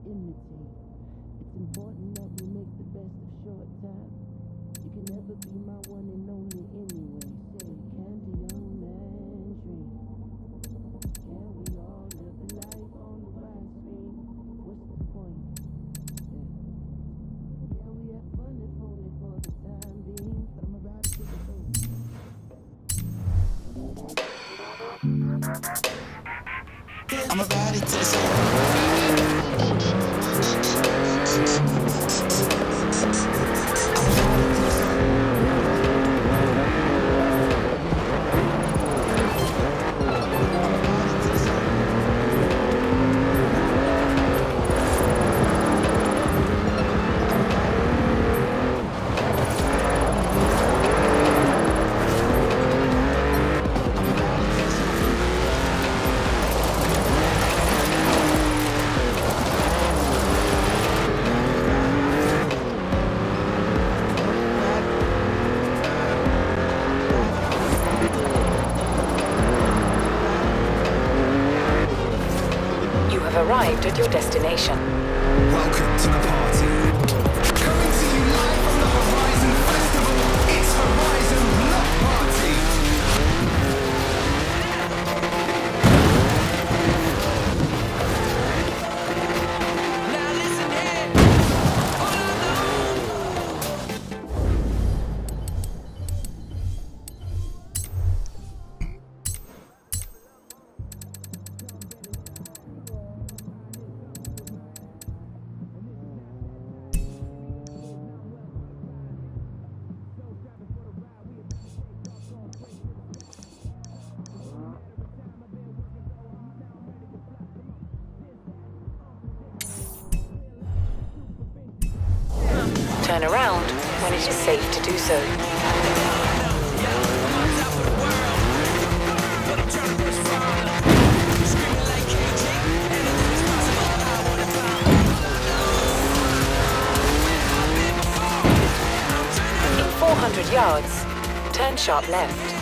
imitate. It's important that we make the best of short time. You can never be my one and only anyway. Say, can the young man dream? Can we all live the life on the wide screen? What's the point? Yeah, we have fun if only for the time being. But I'm about to take it over. I'm about to take Arrived at your destination. Welcome to the party. Coming to you live from the Horizon Festival. It's Horizon Block Party. Now listen here. Turn around when it is safe to do so. In 400 yards, turn sharp left.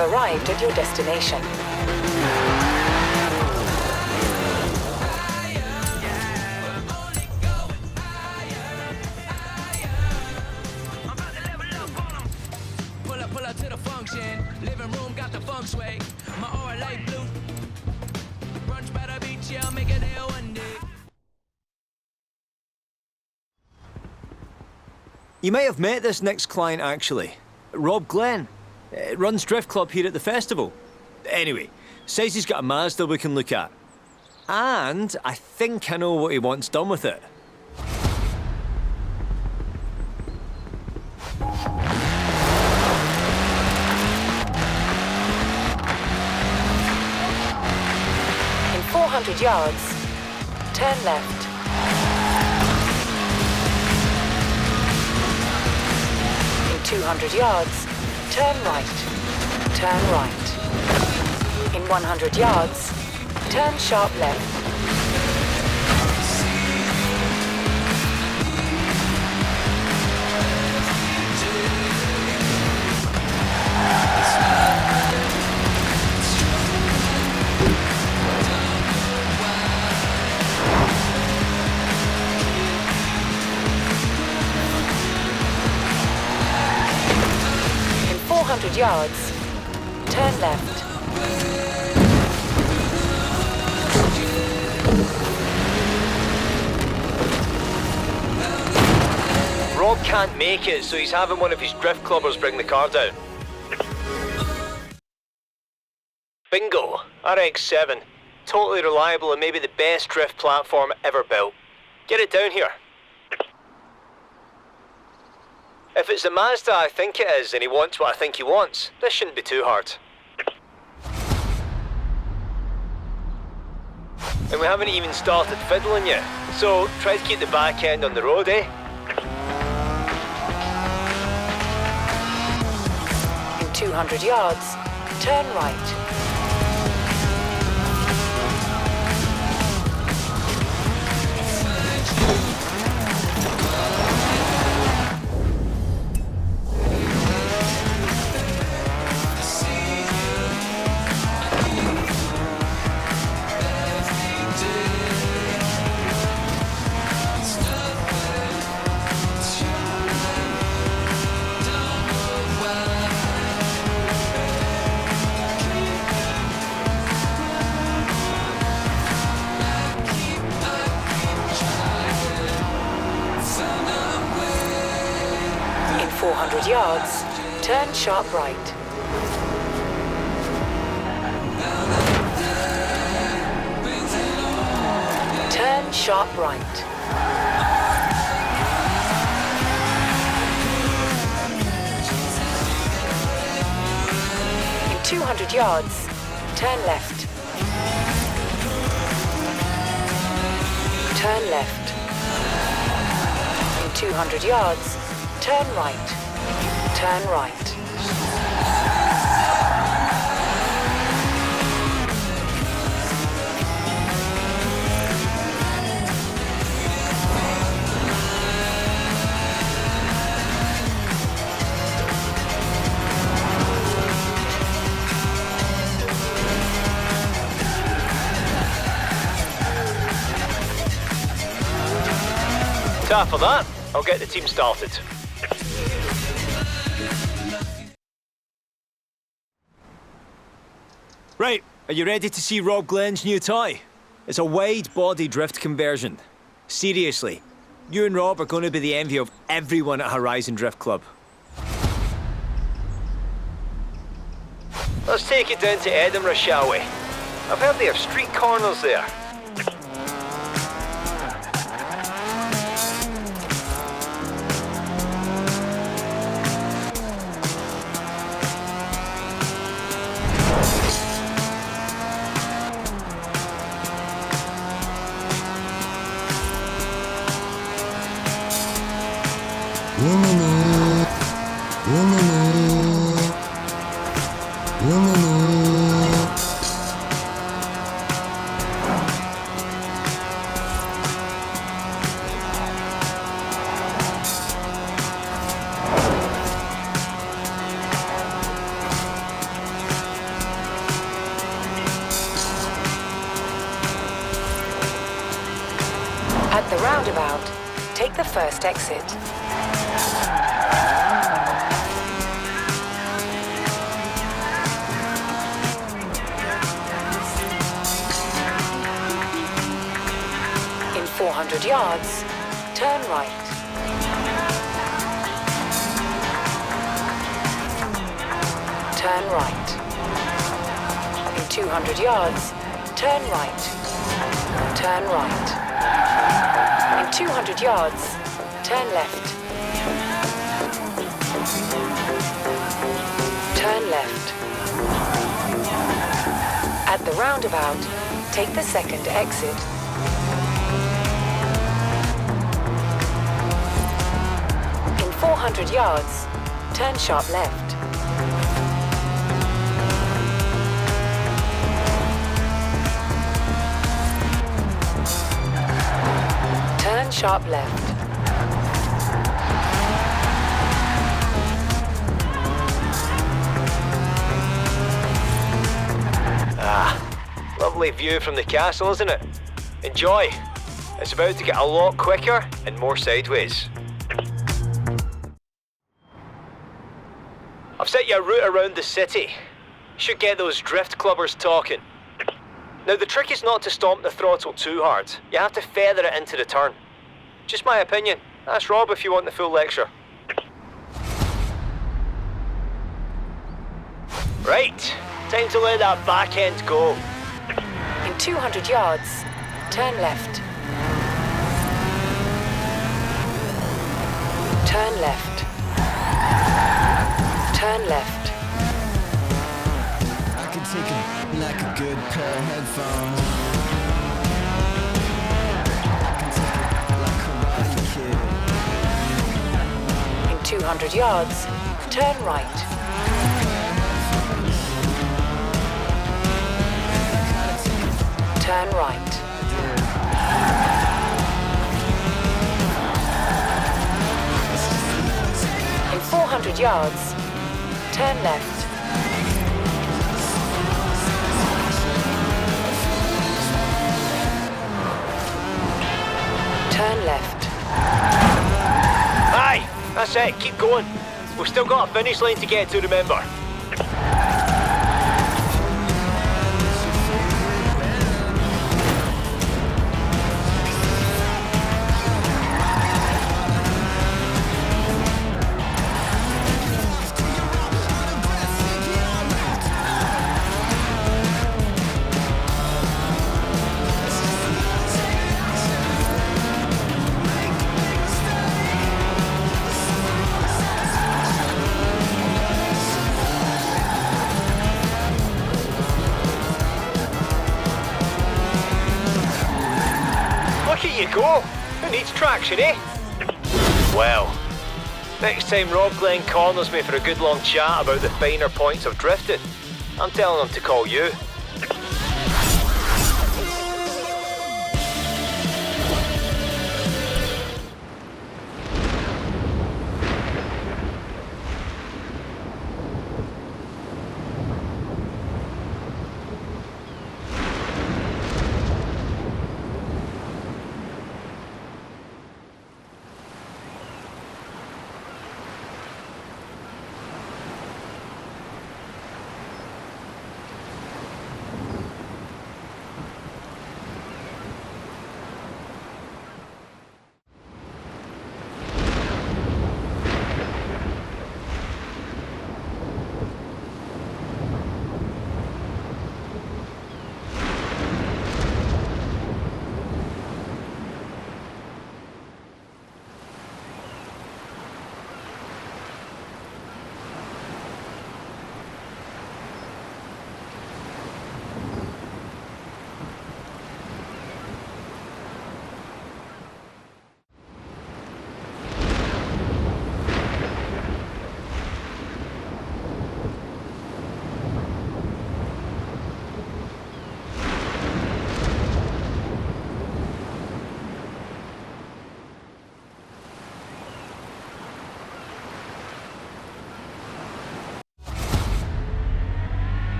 Arrived at your destination. Pull up to the function. Living room got the feng shui. My aura light blue. Brunch by the beach, yeah, I'll make it there one day. You may have met this next client actually. Rob Glenn. Runs Drift Club here at the festival. Anyway, says he's got a Mazda we can look at. And I think I know what he wants done with it. In 400 yards, turn left. In 200 yards, turn right. Turn right. In 100 yards, turn sharp left. In 400 yards, turn left. Rob can't make it, so he's having one of his drift clubbers bring the car down. Bingo, RX-7. Totally reliable and maybe the best drift platform ever built. Get it down here. If it's the Mazda I think it is and he wants what I think he wants, this shouldn't be too hard. And we haven't even started fiddling yet, so try to keep the back end on the road, eh? In 200 yards, turn right. 400 yards, turn sharp right. Turn sharp right. In 200 yards, turn left. Turn left. In 200 yards, turn right. Turn right. After that, I'll get the team started. Right, are you ready to see Rob Glenn's new toy? It's a wide-body drift conversion. Seriously, you and Rob are going to be the envy of everyone at Horizon Drift Club. Let's take it down to Edinburgh, shall we? I've heard they have street corners there. At the roundabout, take the first exit. In 400 yards, turn right. Turn right. In 200 yards, turn right. Turn right. In 200 yards, turn left. Turn left. At the roundabout, take the second exit. In 400 yards, turn sharp left. Turn sharp left. Lovely view from the castle, isn't it? Enjoy. It's about to get a lot quicker and more sideways. I've set you a route around the city. Should get those drift clubbers talking. Now the trick is not to stomp the throttle too hard. You have to feather it into the turn. Just my opinion. Ask Rob if you want the full lecture. Right, time to let that back end go. In 200 yards, turn left. Turn left. Turn left. I can take it like a good pair of headphones. I can take it like a Karate Kid. In 200 yards, turn right. Turn right. In 400 yards, turn left. Turn left. Aye, that's it, keep going. We've still got a finish line to get to, remember. traction, eh? Well, next time Rob Glenn corners me for a good long chat about the finer points of drifting, I'm telling him to call you.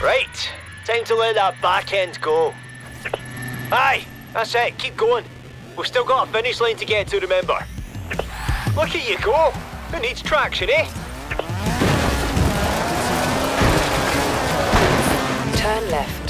Right, time to let that back end go. Aye, that's it, keep going. We've still got a finish line to get to, remember. Look at you go. Who needs traction, eh? Turn left.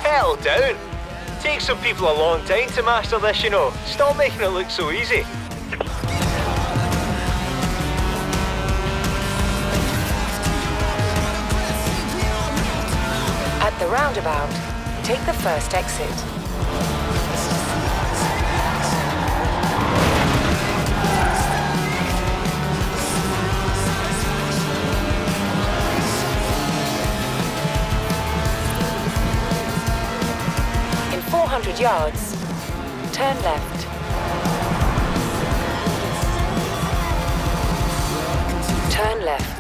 Settle down. Takes some people a long time to master this, you know. Stop making it look so easy. At the roundabout, take the first exit. In 400 yards, turn left. Turn left.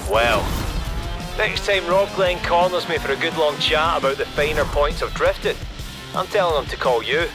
Well, next time Rob Glenn corners me for a good long chat about the finer points of drifting, I'm telling him to call you.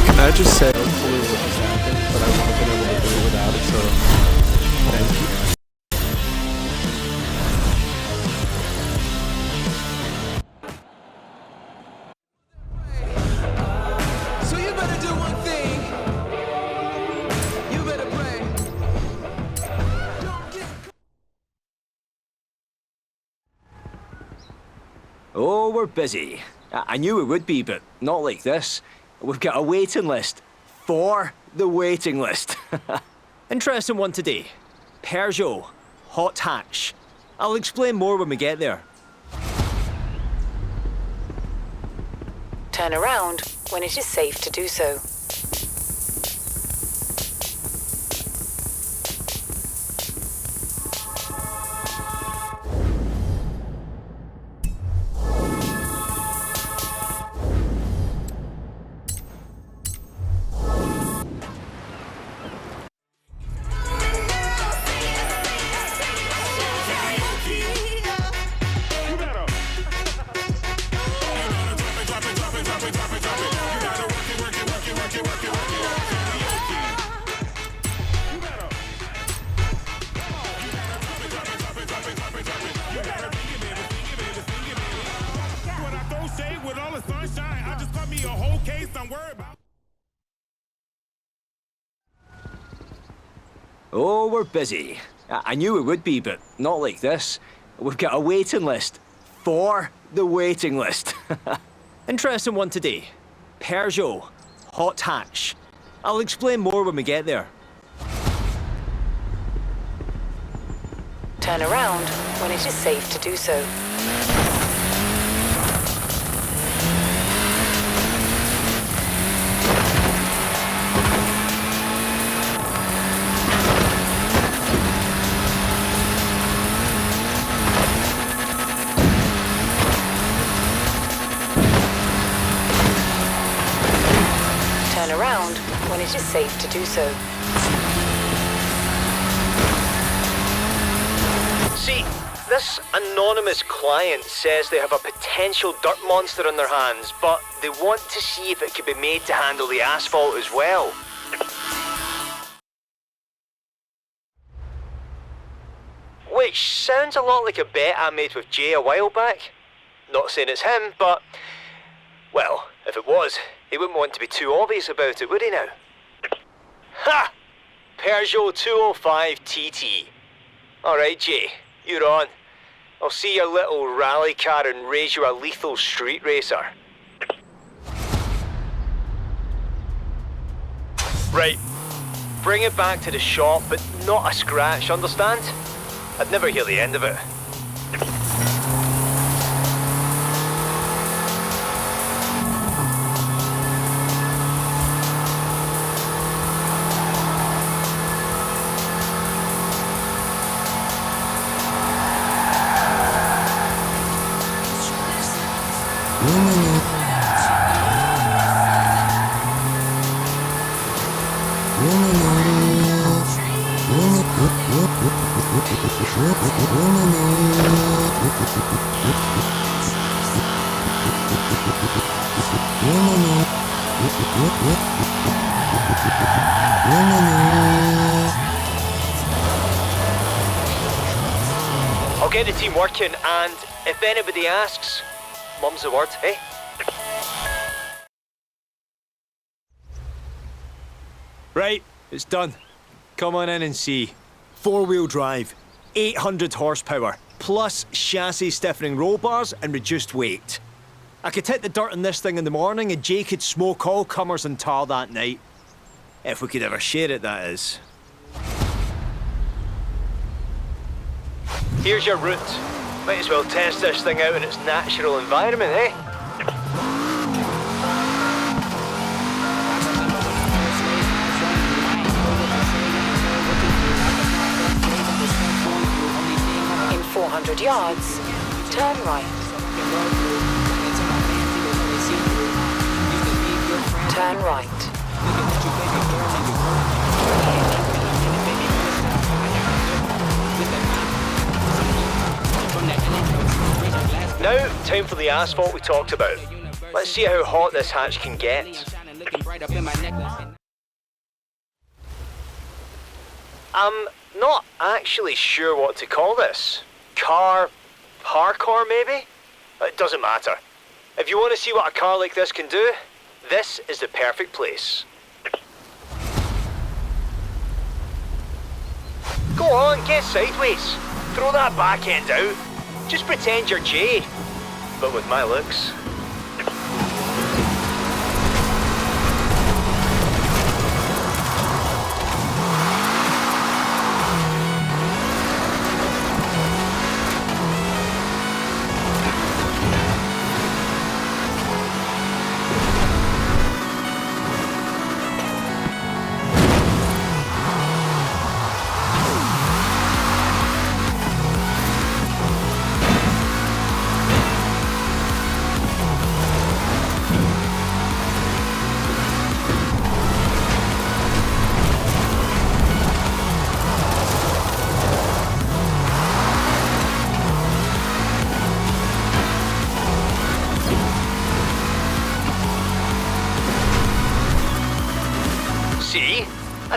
Can I just say, hopefully what just happened, but I wouldn't have been able to do it without it, so thank you. So you better do one thing. You better pray. Oh, we're busy. I knew we would be, but not like this. We've got a waiting list for the waiting list. Interesting one today. Peugeot hot hatch. I'll explain more when we get there. Turn around when it is safe to do so. Oh, we're busy. I knew we would be, but not like this. We've got a waiting list. For the waiting list. Interesting one today. Peugeot, hot hatch. I'll explain more when we get there. Turn around when it is safe to do so. Turn around when it is safe to do so. See, this anonymous client says they have a potential dirt monster on their hands, but they want to see if it could be made to handle the asphalt as well. Which sounds a lot like a bet I made with Jay a while back. Not saying it's him, but, well, if it was, he wouldn't want to be too obvious about it, would he now? Ha! Peugeot 205 TT. Alright, Jay, you're on. I'll see your little rally car and raise you a lethal street racer. Right. Bring it back to the shop, but not a scratch, understand? I'd never hear the end of it. I'll get the team working, and if anybody asks, mum's the word, eh? Right, it's done. Come on in and see. 4-wheel drive, 800 horsepower, plus chassis stiffening roll bars and reduced weight. I could hit the dirt on this thing in the morning and Jay could smoke all comers and tar that night. If we could ever share it, that is. Here's your route. Might as well test this thing out in its natural environment, eh? In 400 yards, turn right. Turn right. Now, time for the asphalt we talked about. Let's see how hot this hatch can get. I'm not actually sure what to call this. Parkour maybe? It doesn't matter. If you want to see what a car like this can do, this is the perfect place. Go on, get sideways. Throw that back end out. Just pretend you're Jay, but with my looks.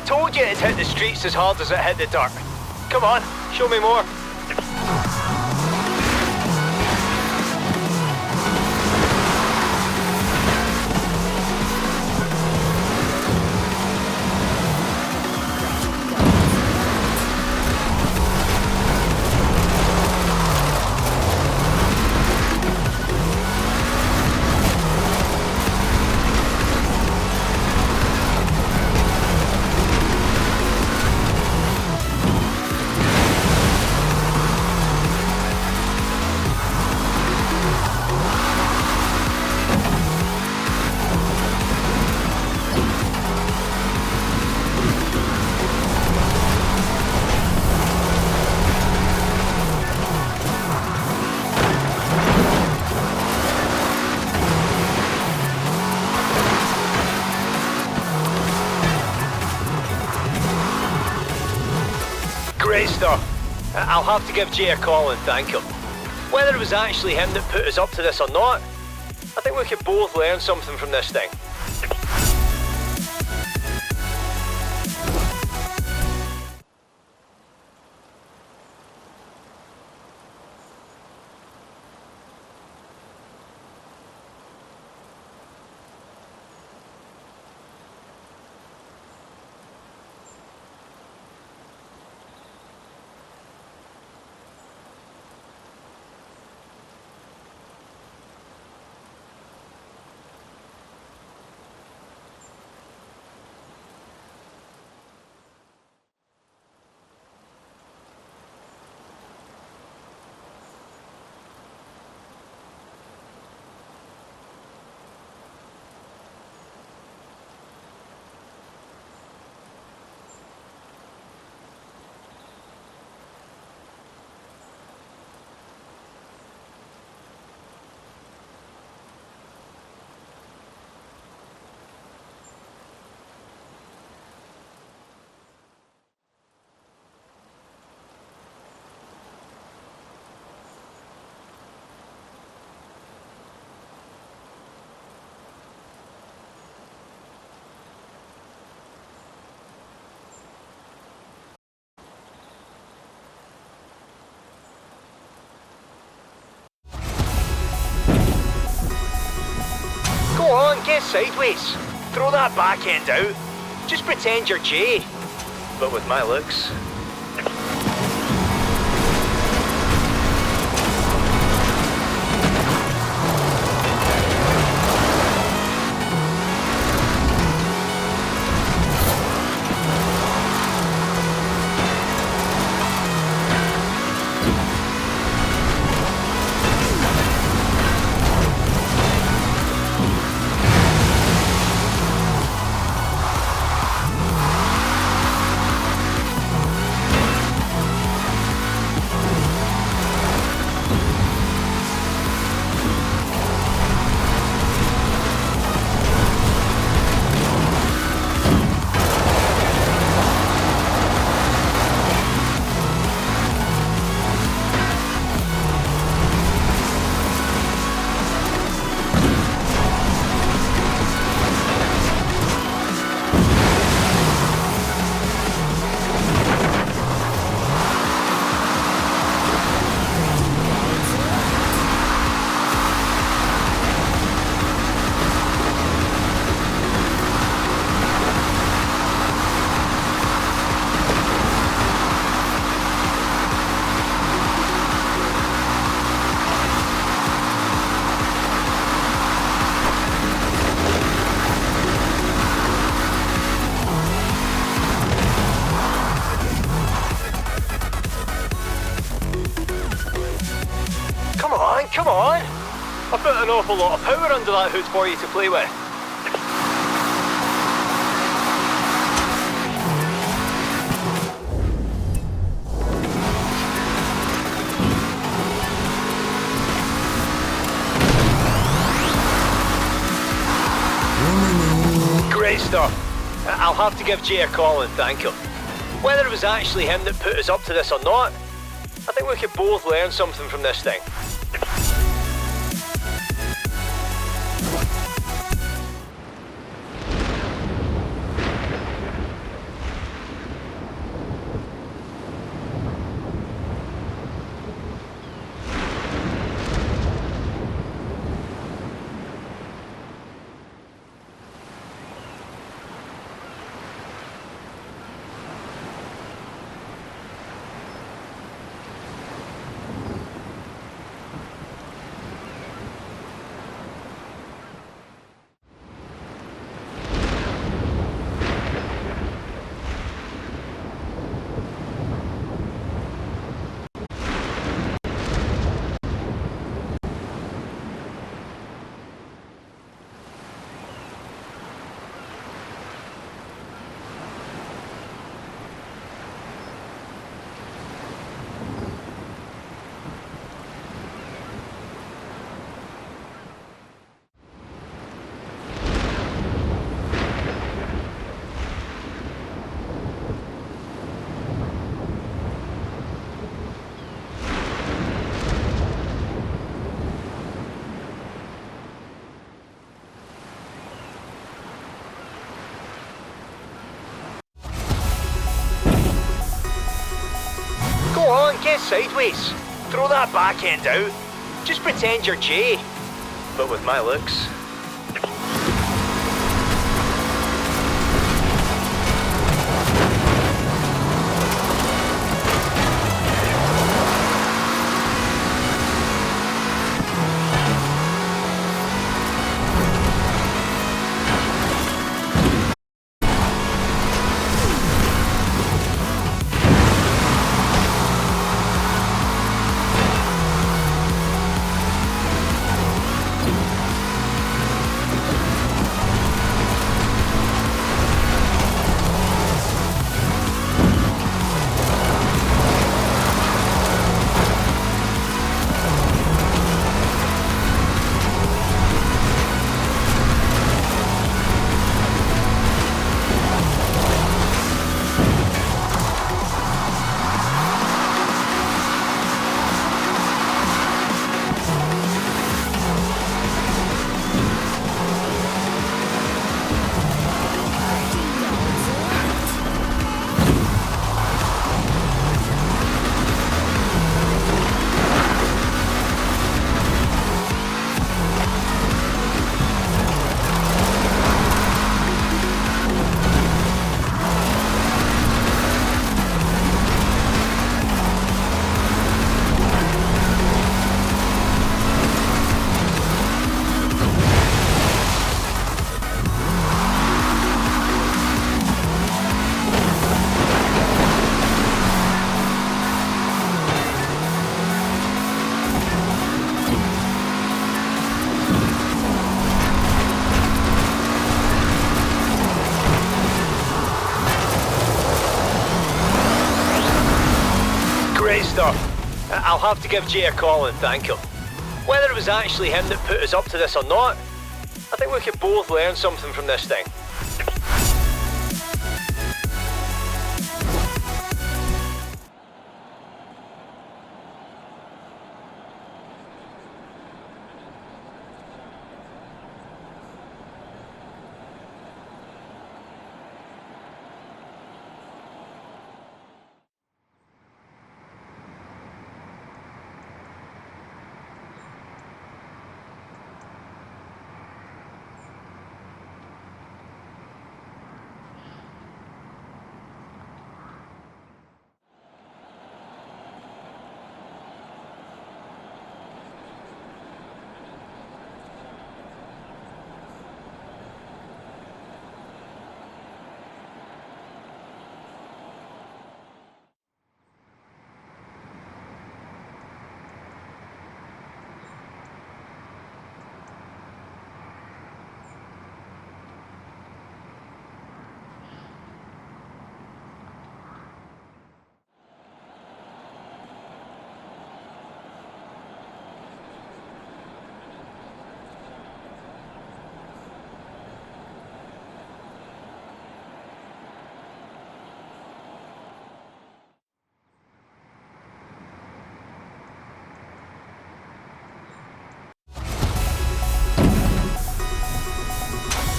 I told you it hit the streets as hard as it hit the dirt. Come on, show me more. Great stuff. I'll have to give Jay a call and thank him. Whether it was actually him that put us up to this or not, I think we could both learn something from this thing. Go on, get sideways. Throw that back end out. Just pretend you're Jay. But with my looks. Come on! I put an awful lot of power under that hood for you to play with. Great stuff. I'll have to give Jay a call and thank him. Whether it was actually him that put us up to this or not, I think we could both learn something from this thing. get sideways. Throw that backhand out. Just pretend you're Jay. But with my looks. Great stuff. I'll have to give Jay a call and thank him. Whether it was actually him that put us up to this or not, I think we could both learn something from this thing.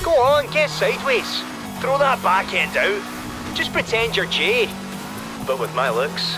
Go on, get sideways. Throw that backhand out. Just pretend you're Jay. But with my looks.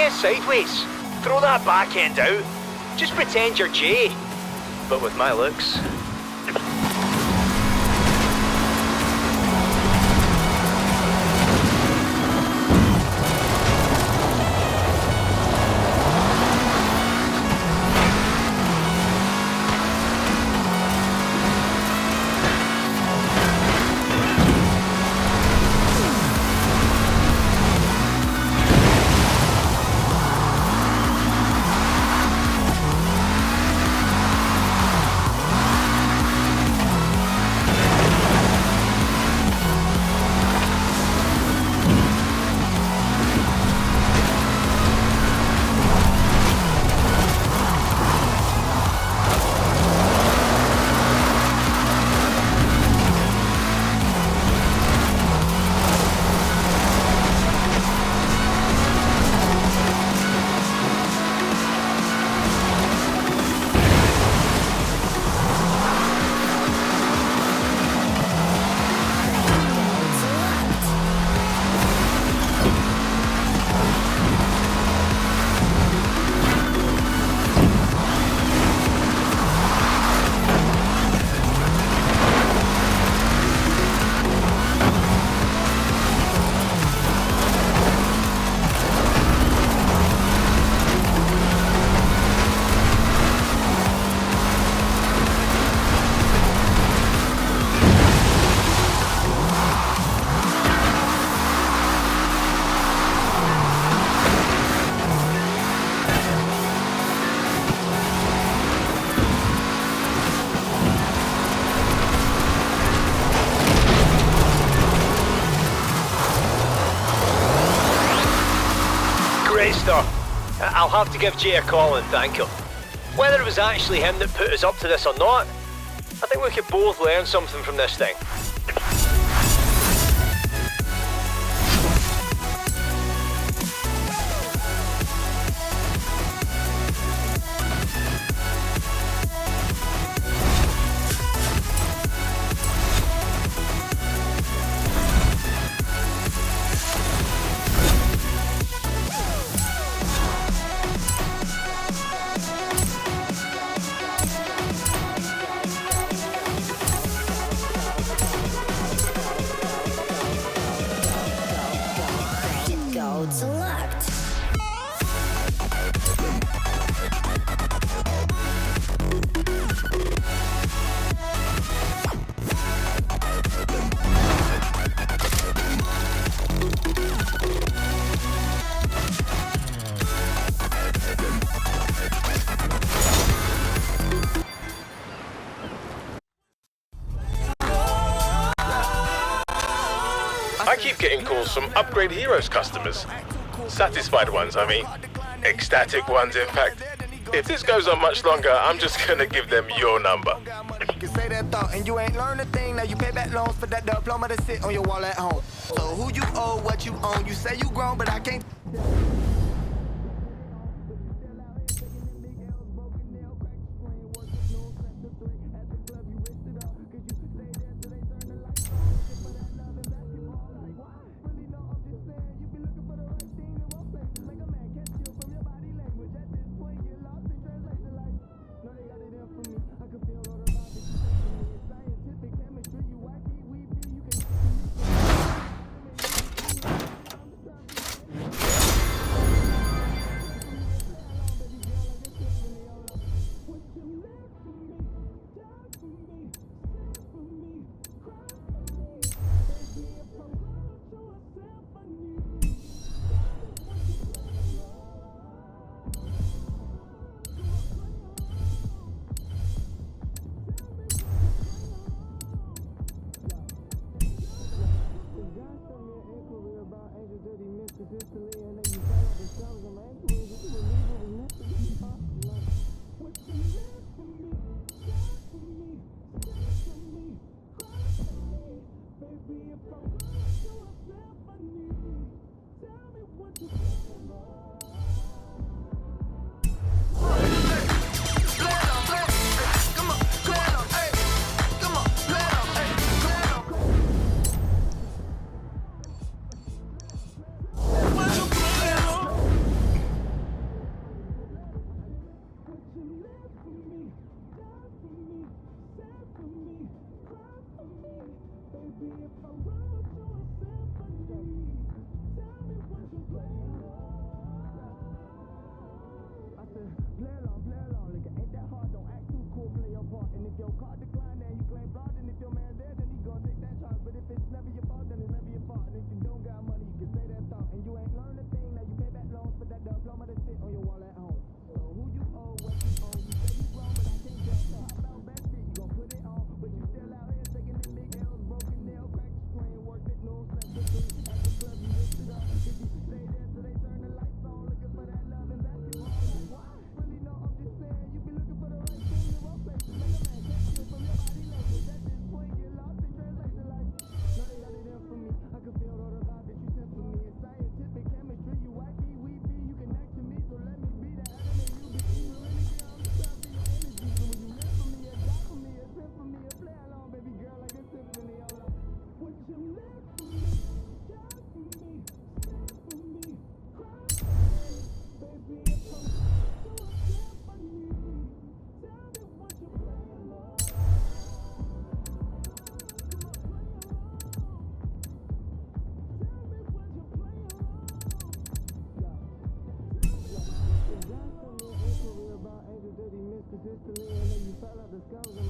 play sideways. Throw that backhand out. Just pretend you're Jay. But with my looks. I'll have to give Jay a call and thank him. Whether it was actually him that put us up to this or not, I think we could both learn something from this thing. I keep getting calls from Upgrade Heroes customers. Satisfied ones, I mean. Ecstatic ones, in fact. If this goes on much longer, I'm just gonna give them your number. You say that thought and you ain't learned a thing. Now you pay back loans for that diploma to sit on your wall at home. So who you owe, what you own. You say you grown, but I can't. let's go.